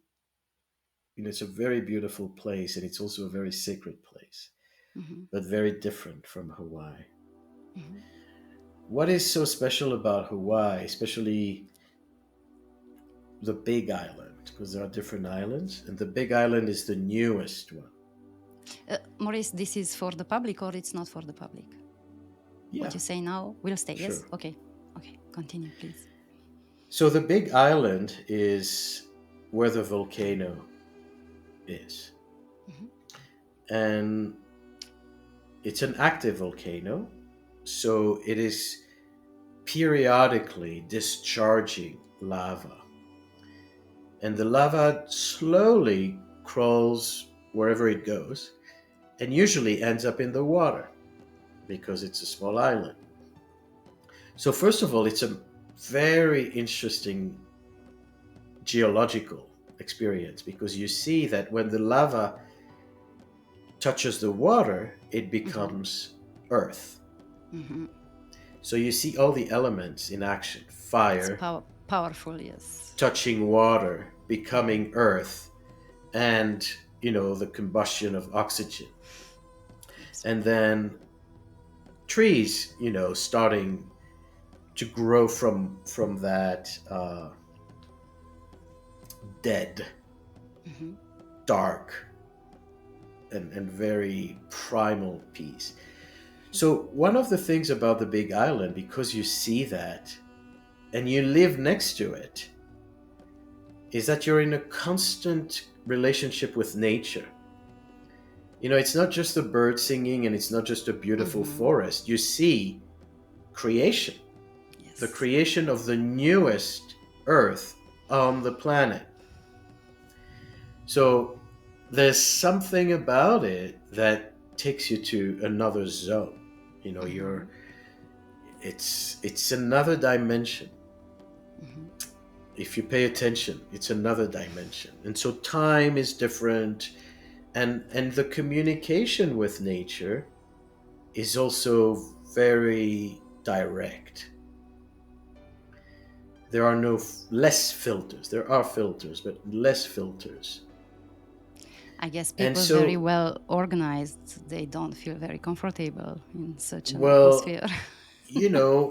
[SPEAKER 1] it's a very beautiful place, and it's also a very sacred place,
[SPEAKER 2] Hmm.
[SPEAKER 1] but very different from Hawaii.
[SPEAKER 2] Hmm.
[SPEAKER 1] What is so special about Hawaii, especially the Big Island, because there are different islands, and the Big Island is the newest one.
[SPEAKER 2] Maurice, this is for the public or it's not for the public?
[SPEAKER 1] Yeah,
[SPEAKER 2] what you say now will stay. Yes?
[SPEAKER 1] sure.
[SPEAKER 2] Okay. Okay. Continue, please.
[SPEAKER 1] So the big island is where the volcano is.
[SPEAKER 2] Mhm.
[SPEAKER 1] And it's an active volcano, so it is periodically discharging lava. And the lava slowly crawls wherever it goes and usually ends up in the water because it's a small island. So, first of all, it's a very interesting geological experience because you see that when the lava touches the water, it becomes earth.
[SPEAKER 2] Mhm.
[SPEAKER 1] So you see all the elements in action:
[SPEAKER 2] It's
[SPEAKER 1] fire,
[SPEAKER 2] powerful, yes.
[SPEAKER 1] touching water, becoming earth, and the combustion of oxygen. And then trees, starting to grow from that dead,
[SPEAKER 2] Mhm.
[SPEAKER 1] dark, and very primal piece. So one of the things about the Big Island, because you see that and you live next to it, is that you're in a constant relationship with nature. It's not just the bird singing and it's not just a beautiful
[SPEAKER 2] Mhm.
[SPEAKER 1] forest. You see creation, the
[SPEAKER 2] Yes.
[SPEAKER 1] creation of the newest earth on the planet. So there's something about it that takes you to another zone.
[SPEAKER 2] Mhm.
[SPEAKER 1] It's another dimension.
[SPEAKER 2] Mhm.
[SPEAKER 1] If you pay attention, it's another dimension. And so time is different, and the communication with nature is also very direct. There are less filters. There are filters, but less filters.
[SPEAKER 2] I guess
[SPEAKER 1] And
[SPEAKER 2] people very
[SPEAKER 1] so,
[SPEAKER 2] well organized, they don't feel very comfortable in such an
[SPEAKER 1] well,
[SPEAKER 2] atmosphere.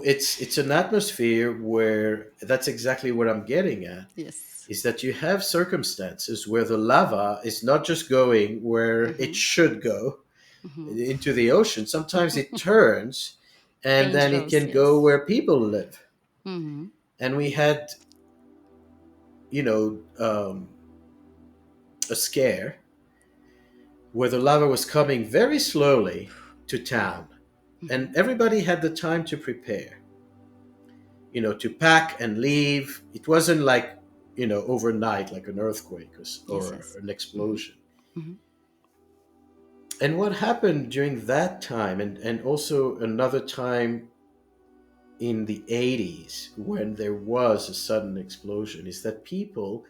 [SPEAKER 1] it's an atmosphere where that's exactly what I'm getting at,
[SPEAKER 2] Yes.
[SPEAKER 1] is that you have circumstances where the lava is not just going where it
[SPEAKER 2] Mhm.
[SPEAKER 1] should go
[SPEAKER 2] Mhm.
[SPEAKER 1] into the ocean. Sometimes it turns and then it
[SPEAKER 2] Dangerous,
[SPEAKER 1] can go
[SPEAKER 2] yes.
[SPEAKER 1] where people live.
[SPEAKER 2] Mhm.
[SPEAKER 1] And we had, you know, um, a scare where the lava was coming very slowly to
[SPEAKER 2] Yeah.
[SPEAKER 1] town, and
[SPEAKER 2] Mhm.
[SPEAKER 1] everybody had the time to prepare, to pack and leave. It wasn't like, overnight, like an earthquake
[SPEAKER 2] Yes,
[SPEAKER 1] or
[SPEAKER 2] yes.
[SPEAKER 1] an
[SPEAKER 2] Mhm.
[SPEAKER 1] explosion.
[SPEAKER 2] Mhm.
[SPEAKER 1] And what happened during that time, and also another time in the 80s when there was a sudden explosion, is that people,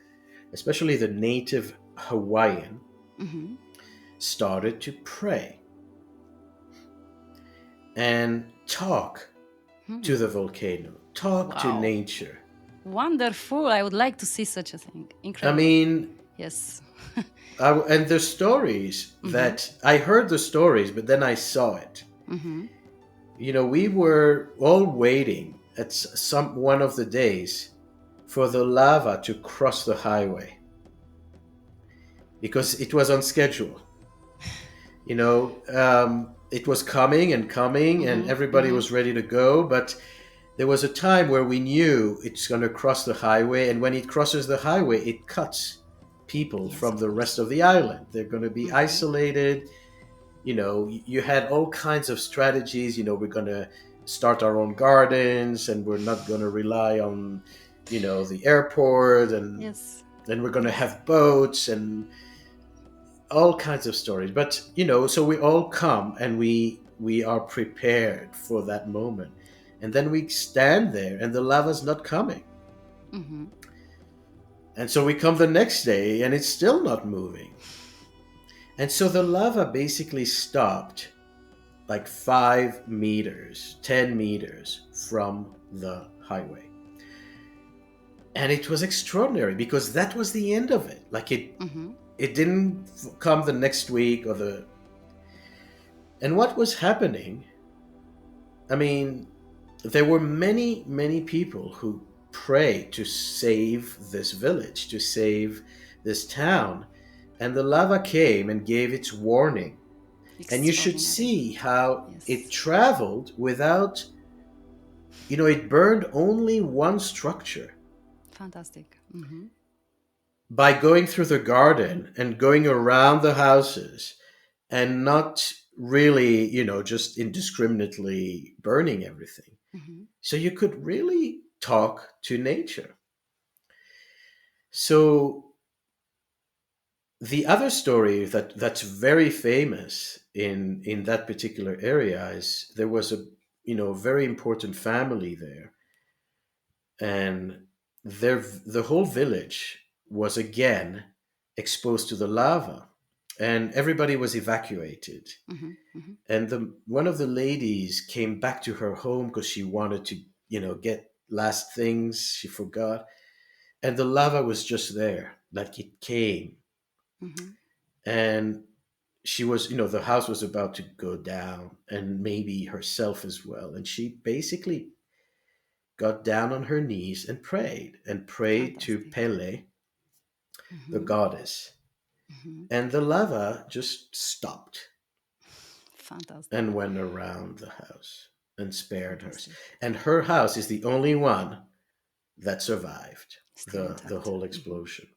[SPEAKER 1] especially the native Hawaiian,
[SPEAKER 2] Mhm.
[SPEAKER 1] started to pray and talk to
[SPEAKER 2] Hmm.
[SPEAKER 1] the volcano, talk to
[SPEAKER 2] Wow.
[SPEAKER 1] nature.
[SPEAKER 2] Wonderful. I would like to see such a thing.
[SPEAKER 1] I
[SPEAKER 2] Incredible.
[SPEAKER 1] mean,
[SPEAKER 2] Yes.
[SPEAKER 1] and the stories
[SPEAKER 2] Mhm.
[SPEAKER 1] that I heard the stories, but then I saw it.
[SPEAKER 2] Mhm.
[SPEAKER 1] We were all waiting at some one of the days for the lava to cross the highway because it was on schedule. It was coming and coming, and
[SPEAKER 2] Mhm.
[SPEAKER 1] everybody
[SPEAKER 2] Mhm.
[SPEAKER 1] was ready to go. But there was a time where we knew it's going to cross the highway, and when it crosses the highway, it cuts people
[SPEAKER 2] Yes,
[SPEAKER 1] from
[SPEAKER 2] of
[SPEAKER 1] the rest
[SPEAKER 2] course.
[SPEAKER 1] of the island. They're going to be
[SPEAKER 2] Mhm.
[SPEAKER 1] isolated. You had all kinds of strategies. We're going to start our own gardens, and we're not going to rely on, the airport, and
[SPEAKER 2] Yes.
[SPEAKER 1] then we're going to
[SPEAKER 2] Yes.
[SPEAKER 1] have boats and all kinds of stories. But so we all come and we are prepared for that moment, and then we stand there and the lava's not coming,
[SPEAKER 2] Mhm.
[SPEAKER 1] and so we come the next day and it's still not moving, and so the lava basically stopped like 5 meters, 10 meters from the highway. And it was extraordinary because that was the end of it. Like
[SPEAKER 2] Mhm.
[SPEAKER 1] it didn't come the next week or the and what was happening, I mean, there were many, many people who prayed to save this village, to save this town. And the lava came and gave its warning. And you should
[SPEAKER 2] Extraordinary.
[SPEAKER 1] see how
[SPEAKER 2] Yes.
[SPEAKER 1] it traveled without, it burned only one structure.
[SPEAKER 2] Fantastic. Hmm.
[SPEAKER 1] By going through the garden and going around the houses and not really, just indiscriminately burning everything.
[SPEAKER 2] Hmm.
[SPEAKER 1] So you could really talk to nature. So the other story that's very famous in that particular area is there was a very important family there, and the whole village was again exposed to the lava, and everybody was evacuated.
[SPEAKER 2] Hmm. Hmm.
[SPEAKER 1] And the one of the ladies came back to her home because she wanted to get last things she forgot, and the lava was just there, like it came.
[SPEAKER 2] Hmm.
[SPEAKER 1] And she was, the house was about to go down, and maybe herself as well, and she basically got down on her knees and prayed to
[SPEAKER 2] Fantastic.
[SPEAKER 1] Pele, the
[SPEAKER 2] Hmm.
[SPEAKER 1] goddess,
[SPEAKER 2] Hmm.
[SPEAKER 1] and the lava just stopped
[SPEAKER 2] Fantastic.
[SPEAKER 1] and went around the house and spared hers.
[SPEAKER 2] Fantastic.
[SPEAKER 1] And her house is the only one that survived
[SPEAKER 2] Still
[SPEAKER 1] the
[SPEAKER 2] intact.
[SPEAKER 1] whole
[SPEAKER 2] Hmm.
[SPEAKER 1] explosion.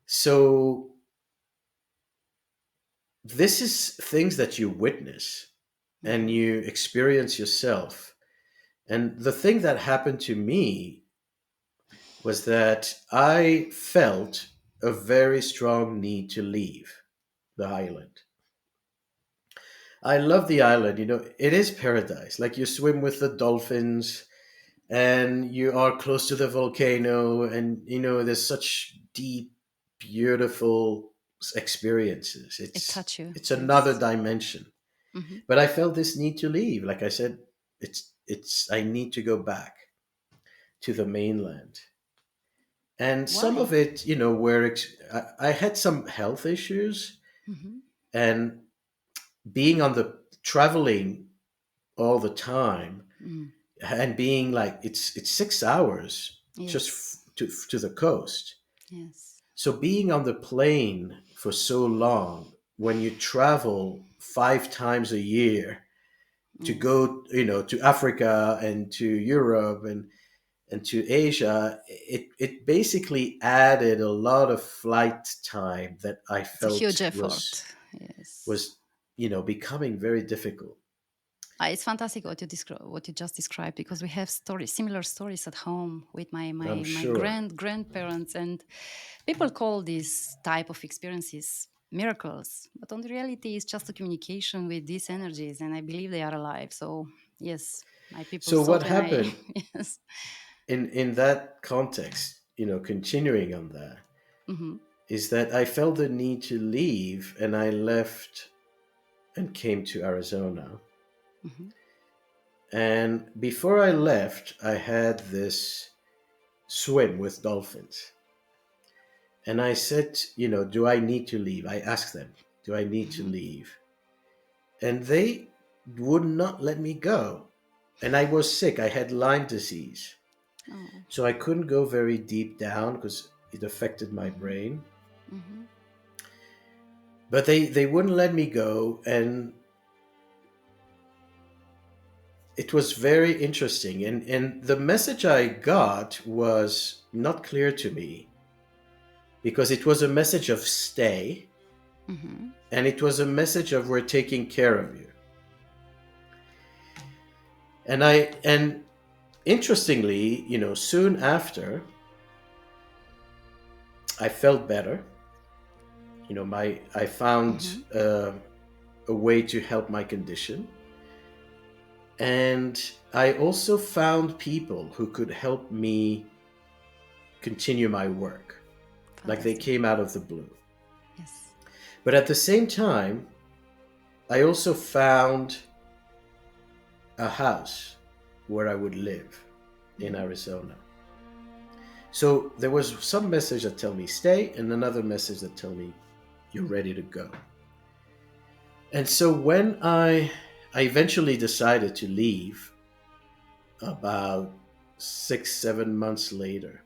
[SPEAKER 1] So this is things that you witness and
[SPEAKER 2] Hmm.
[SPEAKER 1] you experience yourself. And the thing that happened to me was that I felt a very strong need to leave the island. I love the island. It is paradise. Like you swim with the dolphins and you are close to the volcano, and there's such deep, beautiful experiences.
[SPEAKER 2] It touched you.
[SPEAKER 1] It's another
[SPEAKER 2] Yes.
[SPEAKER 1] dimension.
[SPEAKER 2] Hmm.
[SPEAKER 1] But I felt this need to leave. Like I said, it's I need to go back to the mainland. And some of
[SPEAKER 2] Why?
[SPEAKER 1] it, I had some health issues,
[SPEAKER 2] Hmm.
[SPEAKER 1] and being on the traveling all the time,
[SPEAKER 2] Mm.
[SPEAKER 1] and being like it's 6 hours just
[SPEAKER 2] Yes.
[SPEAKER 1] to the coast.
[SPEAKER 2] Yes.
[SPEAKER 1] So being on the plane for so long, when you travel 5 times a year to
[SPEAKER 2] Yes.
[SPEAKER 1] go, to Africa and to Europe and to Asia, it basically added a lot of flight time that I
[SPEAKER 2] It's a
[SPEAKER 1] felt
[SPEAKER 2] huge effort. Yes.
[SPEAKER 1] was becoming very difficult.
[SPEAKER 2] It's fantastic what what you just described, because we have similar stories at home with
[SPEAKER 1] I'm
[SPEAKER 2] my
[SPEAKER 1] sure.
[SPEAKER 2] grandparents, and people call this type of experiences miracles, but on the reality, it's just a communication with these energies, and I believe they are alive. So yes, my people
[SPEAKER 1] So what
[SPEAKER 2] thought when I
[SPEAKER 1] happened
[SPEAKER 2] yes.
[SPEAKER 1] in that context, continuing on that,
[SPEAKER 2] Hmm.
[SPEAKER 1] is that I felt the need to leave, and I left and came to Arizona.
[SPEAKER 2] Hmm.
[SPEAKER 1] And before I left, I had this swim with dolphins. And I said, do I need to leave? I asked them, do I need to
[SPEAKER 2] Hmm.
[SPEAKER 1] leave? And they would not let me go. And I was sick. I had Lyme disease.
[SPEAKER 2] Oh.
[SPEAKER 1] So I couldn't go very deep down because it affected my
[SPEAKER 2] Hmm.
[SPEAKER 1] brain.
[SPEAKER 2] Hmm.
[SPEAKER 1] But they wouldn't let me go. And it was very interesting. And the message I got was not clear to me, because it was a message of stay,
[SPEAKER 2] Hmm.
[SPEAKER 1] and it was a message of we're taking care of you. And interestingly, soon after, I felt better. I found
[SPEAKER 2] Hmm.
[SPEAKER 1] a way to help my condition, and I also found people who could help me continue my work. Like they
[SPEAKER 2] Fantastic.
[SPEAKER 1] came out of the blue.
[SPEAKER 2] Yes.
[SPEAKER 1] But at the same time, I also found a house where I would live in
[SPEAKER 2] Hmm.
[SPEAKER 1] Arizona. So there was some message that tell me stay, and another message that tell me you're ready to go. And so when I eventually decided to leave about 6 7 months later,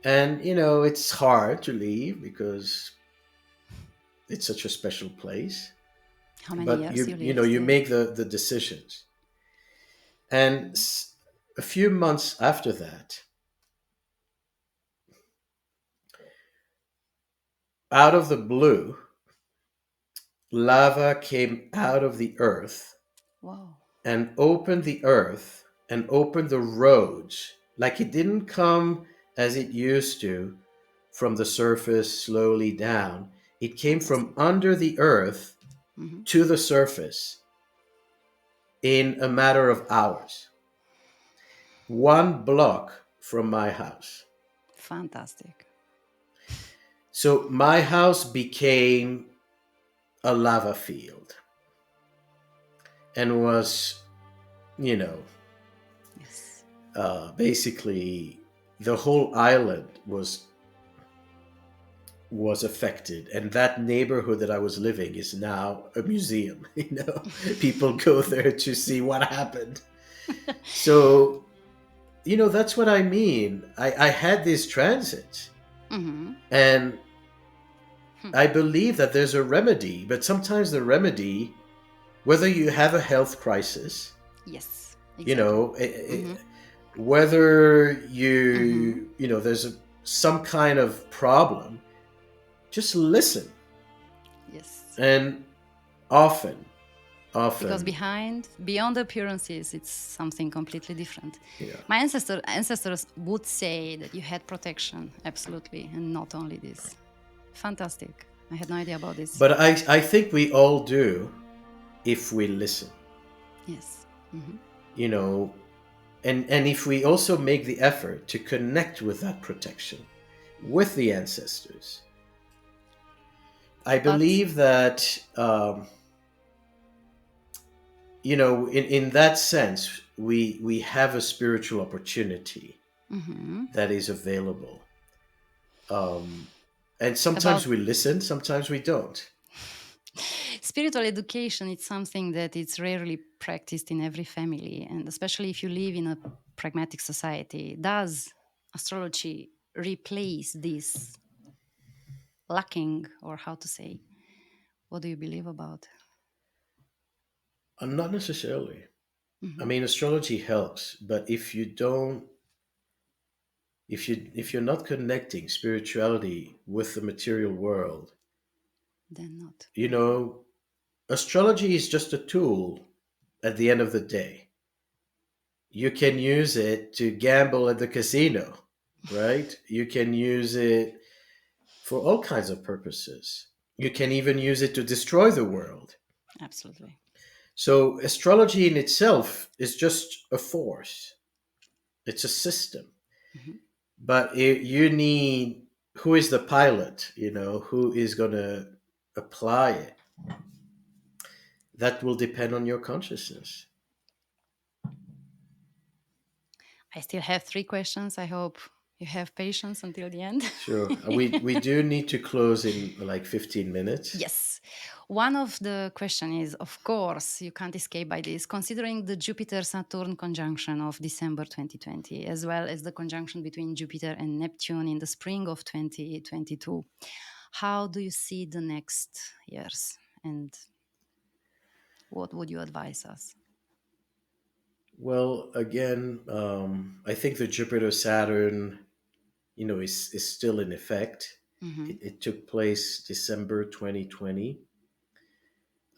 [SPEAKER 1] and it's hard to leave because it's such a special place.
[SPEAKER 2] How many
[SPEAKER 1] But
[SPEAKER 2] years
[SPEAKER 1] you
[SPEAKER 2] you
[SPEAKER 1] you know
[SPEAKER 2] lived
[SPEAKER 1] you
[SPEAKER 2] there?
[SPEAKER 1] make the decisions. And a few months after that, out of the blue, lava came out of the earth
[SPEAKER 2] Wow.
[SPEAKER 1] and opened the earth and opened the roads. Like it didn't come as it used to from the surface slowly down. It came from
[SPEAKER 2] Fantastic.
[SPEAKER 1] under the earth
[SPEAKER 2] Hmm.
[SPEAKER 1] to the surface in a matter of hours. 1 block from my house.
[SPEAKER 2] Fantastic.
[SPEAKER 1] So my house became a lava field and was, you know,
[SPEAKER 2] Yes.
[SPEAKER 1] basically the whole island was affected, and that neighborhood that I was living is now a museum. People go there to see what happened. So, that's what I mean. I had these transits,
[SPEAKER 2] Hmm.
[SPEAKER 1] and I believe that there's a remedy, but sometimes the remedy, whether you have a health crisis,
[SPEAKER 2] Yes,
[SPEAKER 1] you
[SPEAKER 2] exactly.
[SPEAKER 1] know,
[SPEAKER 2] Hmm.
[SPEAKER 1] whether
[SPEAKER 2] Hmm.
[SPEAKER 1] there's some kind of problem, just listen.
[SPEAKER 2] Yes.
[SPEAKER 1] And often,
[SPEAKER 2] Because
[SPEAKER 1] often,
[SPEAKER 2] beyond appearances, it's something completely different.
[SPEAKER 1] yeah.
[SPEAKER 2] My ancestors would say that you had protection, absolutely, and not only this. Fantastic. I had no idea about this.
[SPEAKER 1] But I think we all do if we listen,
[SPEAKER 2] Yes. Hmm.
[SPEAKER 1] you know, and if we also make the effort to connect with that protection, with the ancestors. I
[SPEAKER 2] But
[SPEAKER 1] believe that, in that sense, we have a spiritual opportunity
[SPEAKER 2] mhm.
[SPEAKER 1] that is available. Um, and sometimes
[SPEAKER 2] About
[SPEAKER 1] we listen, sometimes we don't.
[SPEAKER 2] spiritual education, it's something that it's rarely practiced in every family, and especially if you live in a pragmatic society. Does astrology replace this lacking, or how to say? What do you believe about?
[SPEAKER 1] Not necessarily. I
[SPEAKER 2] Hmm.
[SPEAKER 1] mean, astrology helps, but if you're not connecting spirituality with the material world,
[SPEAKER 2] Then not.
[SPEAKER 1] you know, astrology is just a tool at the end of the day. You can use it to gamble at the casino, right? You can use it for all kinds of purposes. You can even use it to destroy the world.
[SPEAKER 2] Absolutely.
[SPEAKER 1] So, astrology in itself is just a force, it's a system.
[SPEAKER 2] Hmm.
[SPEAKER 1] But you need who is the pilot, who is going to apply it. That will depend on your consciousness.
[SPEAKER 2] I still have 3 questions. I hope you have patience until the end.
[SPEAKER 1] Sure. We do need to close in like 15 minutes.
[SPEAKER 2] Yes. One of the question is, of course, you can't escape by this, considering the Jupiter-Saturn conjunction of December 2020, as well as the conjunction between Jupiter and Neptune in the spring of 2022. How do you see the next years? And what would you advise us?
[SPEAKER 1] Well, again, I think the Jupiter-Saturn, is still in effect.
[SPEAKER 2] Hmm.
[SPEAKER 1] It took place December 2020.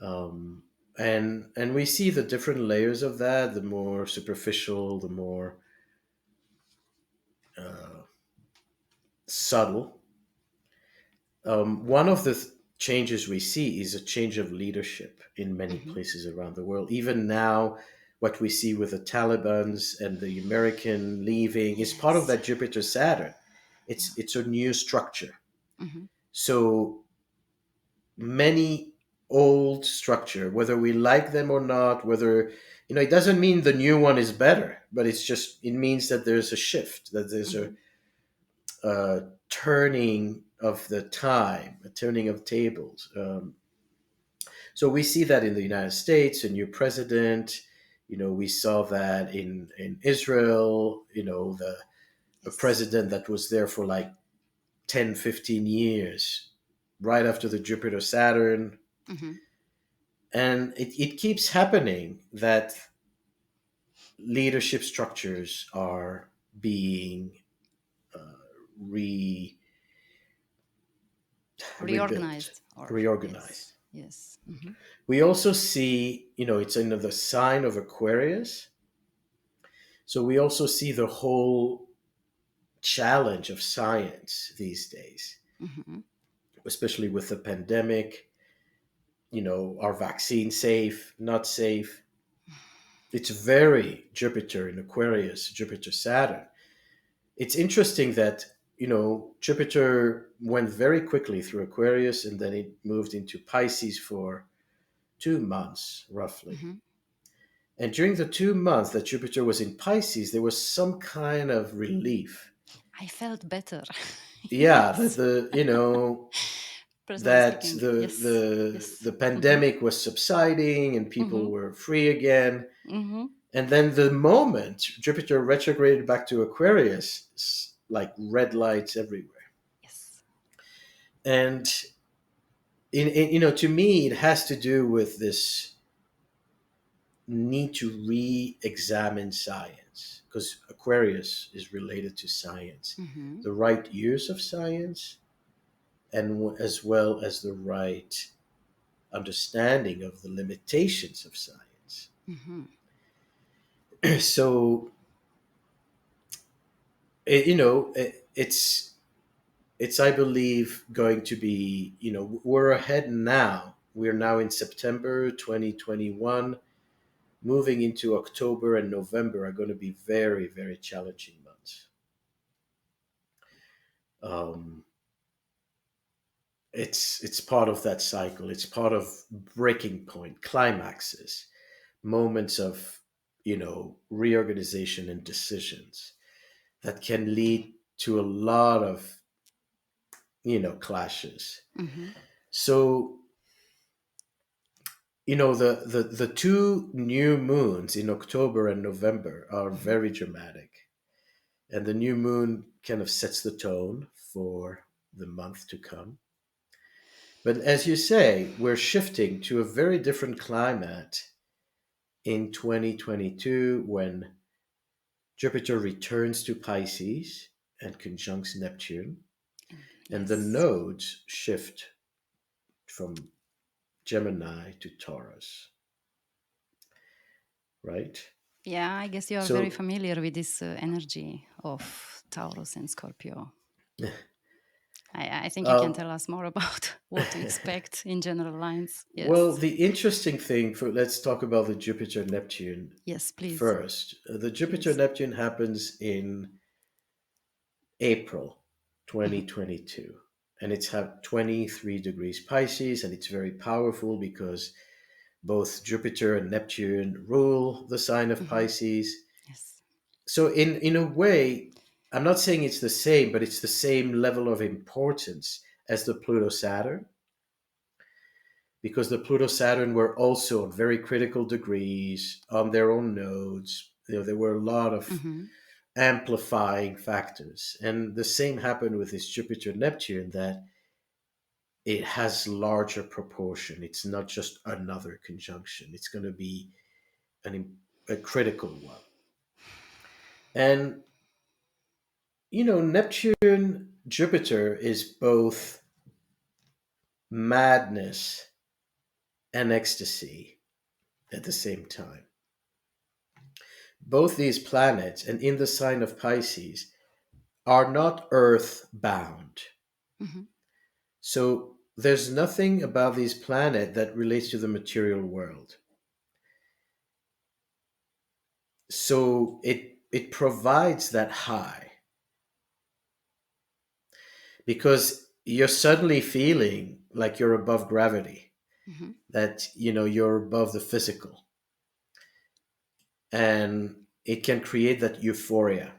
[SPEAKER 1] Um, and we see the different layers of that, the more superficial, the more uh, subtle. One of the changes we see is a change of leadership in many
[SPEAKER 2] Hmm.
[SPEAKER 1] places around the world. Even now, what we see with the Taliban's and the American leaving is part of
[SPEAKER 2] Yes.
[SPEAKER 1] that Jupiter Saturn.
[SPEAKER 2] Yeah.
[SPEAKER 1] It's a new structure.
[SPEAKER 2] Hmm.
[SPEAKER 1] So many old structure, whether we like them or not, whether it doesn't mean the new one is better, but it means that there's a shift, that there's
[SPEAKER 2] Hmm.
[SPEAKER 1] a turning of the time, a turning of tables. So we see that in the United States, a new president. We saw that in Israel. A
[SPEAKER 2] Yes.
[SPEAKER 1] president that was there for like 10, 15 years right after the Jupiter-Saturn.
[SPEAKER 2] Mm-hmm.
[SPEAKER 1] And it keeps happening that leadership structures are being re rebuilt,
[SPEAKER 2] Reorganized, or
[SPEAKER 1] reorganized.
[SPEAKER 2] yes, yes. Mm-hmm.
[SPEAKER 1] We also see, it's in the sign of Aquarius. So we also see the whole challenge of science these days,
[SPEAKER 2] Mm-hmm.
[SPEAKER 1] especially with the pandemic. Are vaccines safe, not safe? It's very Jupiter in Aquarius, Jupiter Saturn. It's interesting that, Jupiter went very quickly through Aquarius and then it moved into Pisces for 2 months, roughly.
[SPEAKER 2] Mm-hmm.
[SPEAKER 1] And during the 2 months that Jupiter was in Pisces, there was some kind of relief.
[SPEAKER 2] I felt better.
[SPEAKER 1] Yeah,
[SPEAKER 2] Yes. Personally
[SPEAKER 1] that
[SPEAKER 2] speaking,
[SPEAKER 1] the
[SPEAKER 2] yes,
[SPEAKER 1] the
[SPEAKER 2] yes.
[SPEAKER 1] the
[SPEAKER 2] Mm-hmm.
[SPEAKER 1] pandemic was subsiding and people
[SPEAKER 2] Mm-hmm.
[SPEAKER 1] were free again.
[SPEAKER 2] Mm-hmm.
[SPEAKER 1] And then the moment Jupiter retrograded back to Aquarius, like red lights everywhere.
[SPEAKER 2] Yes.
[SPEAKER 1] And to me, it has to do with this need to re-examine science, because Aquarius is related to science,
[SPEAKER 2] Mm-hmm.
[SPEAKER 1] the right use of science, and as well as the right understanding of the limitations of science.
[SPEAKER 2] Mm-hmm.
[SPEAKER 1] So, it's I believe going to be, we're ahead now. We're now in September 2021. Moving into October and November are going to be very, very challenging months. Um, it's part of that cycle. It's part of breaking point, climaxes, moments of, reorganization and decisions that can lead to a lot of, clashes.
[SPEAKER 2] Mm-hmm.
[SPEAKER 1] So, the two new moons in October and November are
[SPEAKER 2] Mm-hmm.
[SPEAKER 1] very dramatic. And the new moon kind of sets the tone for the month to come. But as you say, we're shifting to a very different climate in 2022 when Jupiter returns to Pisces and conjuncts Neptune, and the
[SPEAKER 2] Yes.
[SPEAKER 1] nodes shift from Gemini to Taurus, right?
[SPEAKER 2] Yeah, I guess you are very
[SPEAKER 1] So,
[SPEAKER 2] familiar with this energy of Taurus and Scorpio. I think you can
[SPEAKER 1] um,
[SPEAKER 2] tell us more about what to expect in general lines.
[SPEAKER 1] well,
[SPEAKER 2] Yes.
[SPEAKER 1] the interesting thing let's talk about the Jupiter Neptune
[SPEAKER 2] Yes, please.
[SPEAKER 1] first. The Jupiter
[SPEAKER 2] Please.
[SPEAKER 1] Neptune happens in April
[SPEAKER 2] Mm-hmm.
[SPEAKER 1] 2022, and it's have 23 degrees Pisces, and it's very powerful because both Jupiter and Neptune rule the sign of
[SPEAKER 2] Mm-hmm.
[SPEAKER 1] Pisces.
[SPEAKER 2] Yes.
[SPEAKER 1] So in a way, I'm not saying it's the same, but it's the same level of importance as the Pluto Saturn, because the Pluto Saturn were also on very critical degrees on their own nodes. There were a lot of
[SPEAKER 2] Mm-hmm.
[SPEAKER 1] amplifying factors. And the same happened with this Jupiter Neptune, that it has larger proportion. It's not just another conjunction, it's going to be a critical one. And, Neptune Jupiter is both madness and ecstasy at the same time. Both these planets, and in the sign of Pisces, are not earth bound.
[SPEAKER 2] Mm-hmm.
[SPEAKER 1] So there's nothing about these planets that relates to the material world. So it provides that high, because you're suddenly feeling like you're above gravity,
[SPEAKER 2] Mm-hmm.
[SPEAKER 1] that you're above the physical, and it can create that euphoria.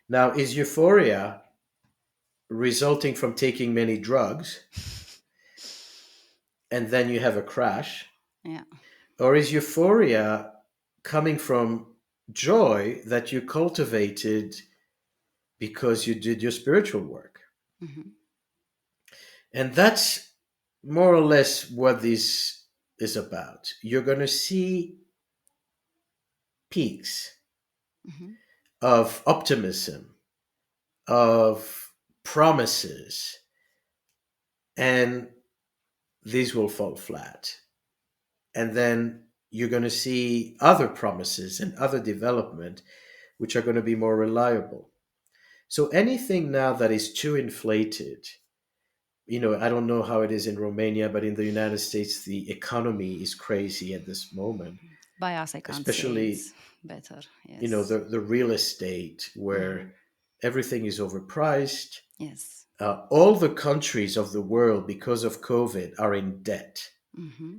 [SPEAKER 1] Now, is euphoria resulting from taking many drugs and then you have a crash,
[SPEAKER 2] Yeah.
[SPEAKER 1] or is euphoria coming from joy that you cultivated because you did your spiritual work?
[SPEAKER 2] Mm-hmm.
[SPEAKER 1] And that's more or less what this is about. You're going to see peaks
[SPEAKER 2] Mm-hmm.
[SPEAKER 1] of optimism, of promises, and these will fall flat. And then you're going to see other promises and other development, which are going to be more reliable. So anything now that is too inflated, I don't know how it is in Romania, but in the United States, the economy is crazy at this moment,
[SPEAKER 2] By us, I can't say
[SPEAKER 1] especially,
[SPEAKER 2] it's better. Yes.
[SPEAKER 1] the real estate
[SPEAKER 2] Mm-hmm.
[SPEAKER 1] where everything is overpriced.
[SPEAKER 2] Yes.
[SPEAKER 1] All the countries of the world, because of COVID, are in debt.
[SPEAKER 2] Mm-hmm.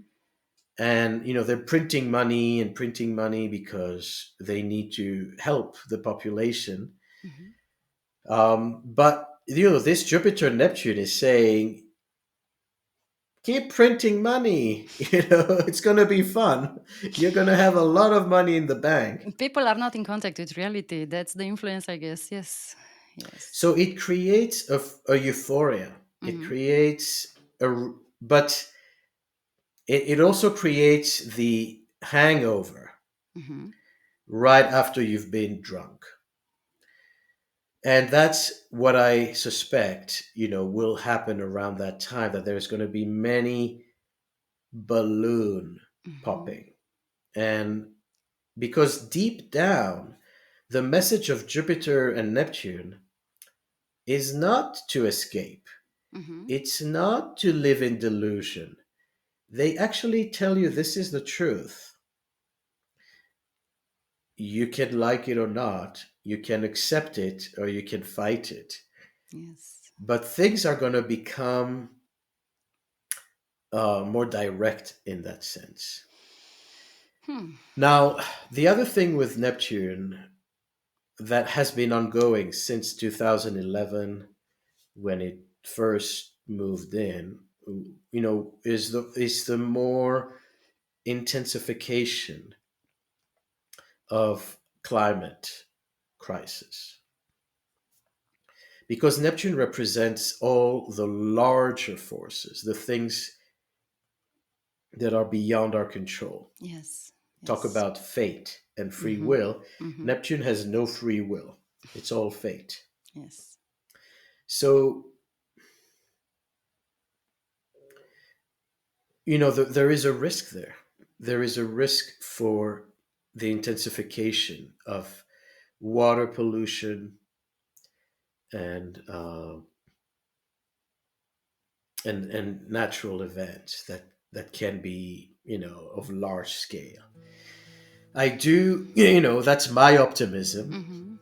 [SPEAKER 1] And, they're printing money because they need to help the population.
[SPEAKER 2] Mm-hmm.
[SPEAKER 1] But, this Jupiter Neptune is saying, keep printing money. It's going to be fun. You're going to have a lot of money in the bank.
[SPEAKER 2] People are not in contact with reality. That's the influence, I guess. Yes. Yes.
[SPEAKER 1] So it creates a euphoria. It
[SPEAKER 2] Mm-hmm.
[SPEAKER 1] creates but it also creates the hangover
[SPEAKER 2] Mm-hmm.
[SPEAKER 1] right after you've been drunk. And that's what I suspect, will happen around that time, that there's going to be many balloon
[SPEAKER 2] Mm-hmm.
[SPEAKER 1] popping. And because deep down, the message of Jupiter and Neptune is not to escape.
[SPEAKER 2] Mm-hmm.
[SPEAKER 1] It's not to live in delusion. They actually tell you this is the truth. You can like it or not, you can accept it or you can fight it.
[SPEAKER 2] Yes.
[SPEAKER 1] But things are going to become more direct in that sense.
[SPEAKER 2] Hmm.
[SPEAKER 1] Now, the other thing with Neptune that has been ongoing since 2011, when it first moved in, is the more intensification of climate crisis, because Neptune represents all the larger forces, the things that are beyond our control.
[SPEAKER 2] Yes.
[SPEAKER 1] Talk
[SPEAKER 2] Yes.
[SPEAKER 1] about fate and free
[SPEAKER 2] Mm-hmm.
[SPEAKER 1] will.
[SPEAKER 2] Mm-hmm.
[SPEAKER 1] Neptune has no free will, it's all fate.
[SPEAKER 2] Yes.
[SPEAKER 1] So, there is a risk there. There is a risk for the intensification of water pollution and and natural events that can be, of large scale. I do, that's my optimism.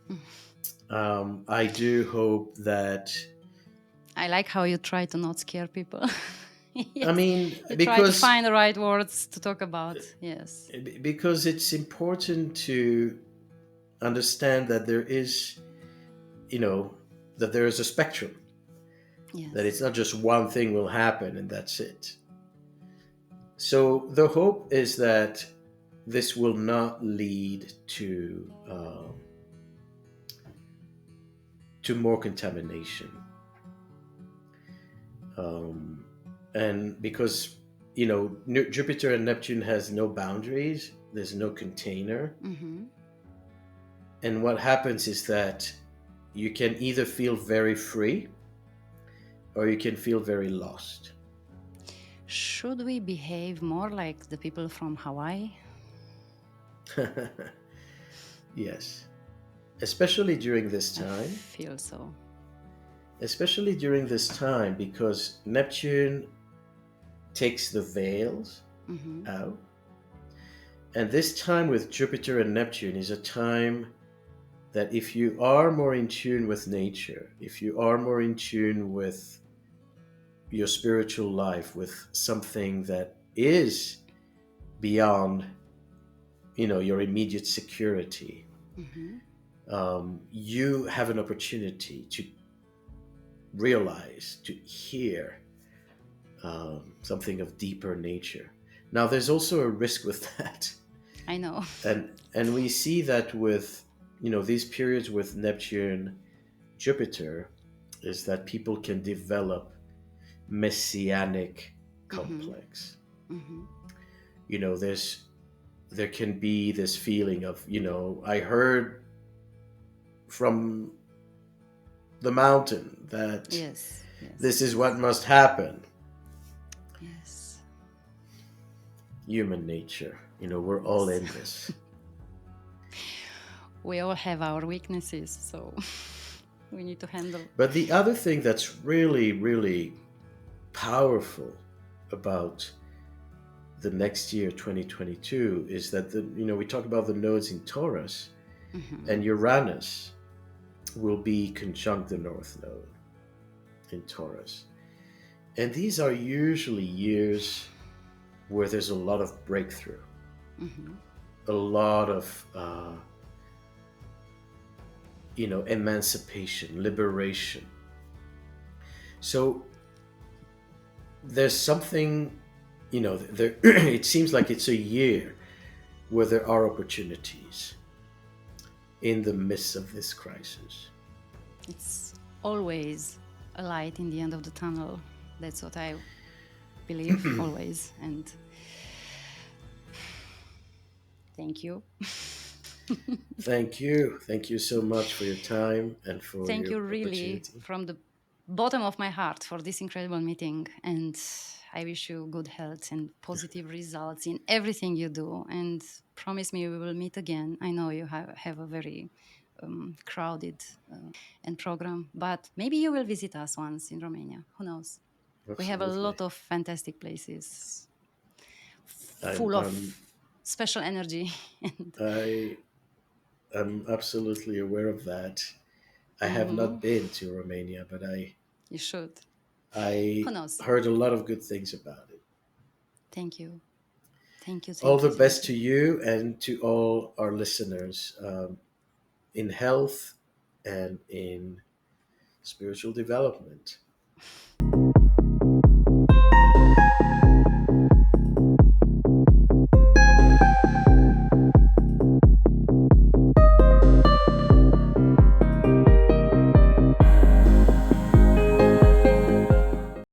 [SPEAKER 2] Mm-hmm.
[SPEAKER 1] I do hope that,
[SPEAKER 2] I like how you try to not scare people.
[SPEAKER 1] I
[SPEAKER 2] Yes.
[SPEAKER 1] mean,
[SPEAKER 2] You try to
[SPEAKER 1] because
[SPEAKER 2] find the right words to talk about. Yes.
[SPEAKER 1] it's important to understand that there is, you know, that there is a spectrum, that it's
[SPEAKER 2] Yes.
[SPEAKER 1] not just one thing will happen and that's it. So the hope is that this will not lead to more contamination, um, and because Jupiter and Neptune has no boundaries, there's no container,
[SPEAKER 2] Mm-hmm.
[SPEAKER 1] and what happens is that you can either feel very free or you can feel very lost.
[SPEAKER 2] Should we behave more like the people from Hawaii?
[SPEAKER 1] Yes, especially during this
[SPEAKER 2] I
[SPEAKER 1] time.
[SPEAKER 2] feel so.
[SPEAKER 1] Especially during this time, because Neptune takes the veils
[SPEAKER 2] Mm-hmm.
[SPEAKER 1] out. And this time with Jupiter and Neptune is a time that if you are more in tune with nature, if you are more in tune with your spiritual life, with something that is beyond, your immediate security,
[SPEAKER 2] Mm-hmm.
[SPEAKER 1] you have an opportunity to realize, to hear something of deeper nature. Now, there's also a risk with that,
[SPEAKER 2] I know.
[SPEAKER 1] and we see that with these periods with Neptune, Jupiter, is that people can develop messianic
[SPEAKER 2] Mm-hmm.
[SPEAKER 1] complex.
[SPEAKER 2] Mm-hmm.
[SPEAKER 1] You know, there can be this feeling of, I heard from the mountain that
[SPEAKER 2] Yes. Yes.
[SPEAKER 1] this is what must happen.
[SPEAKER 2] Yes.
[SPEAKER 1] Human nature, we're all in
[SPEAKER 2] Yes.
[SPEAKER 1] this.
[SPEAKER 2] We all have our weaknesses, so we need to handle.
[SPEAKER 1] But the other thing that's really, really powerful about the next year, 2022, is that we talk about the nodes in Taurus,
[SPEAKER 2] Mm-hmm.
[SPEAKER 1] and Uranus will be conjunct the North Node in Taurus. And these are usually years where there's a lot of breakthrough,
[SPEAKER 2] Mm-hmm.
[SPEAKER 1] a lot of emancipation, liberation. So there's something, there, it seems like it's a year where there are opportunities in the midst of this crisis.
[SPEAKER 2] It's always a light in the end of the tunnel. That's what I believe always. And thank you.
[SPEAKER 1] Thank you. Thank you so much for your time and for
[SPEAKER 2] Thank
[SPEAKER 1] your
[SPEAKER 2] you really
[SPEAKER 1] opportunity.
[SPEAKER 2] from the bottom of my heart for this incredible meeting. And I wish you good health and positive results in everything you do. And promise me we will meet again. I know you have a very crowded and program, but maybe you will visit us once in Romania. Who knows? We have a
[SPEAKER 1] Absolutely.
[SPEAKER 2] lot of fantastic places
[SPEAKER 1] I'm,
[SPEAKER 2] full of
[SPEAKER 1] I'm,
[SPEAKER 2] special energy. And
[SPEAKER 1] I am absolutely aware of that. I have
[SPEAKER 2] Mhm,
[SPEAKER 1] not been to Romania, but
[SPEAKER 2] you should. Who
[SPEAKER 1] I
[SPEAKER 2] knows?
[SPEAKER 1] heard a lot of good things about it.
[SPEAKER 2] Thank you. Thank you.
[SPEAKER 1] All
[SPEAKER 2] Thank
[SPEAKER 1] the
[SPEAKER 2] you. Thank
[SPEAKER 1] best
[SPEAKER 2] you.
[SPEAKER 1] to you and to all our listeners, in health and in spiritual development.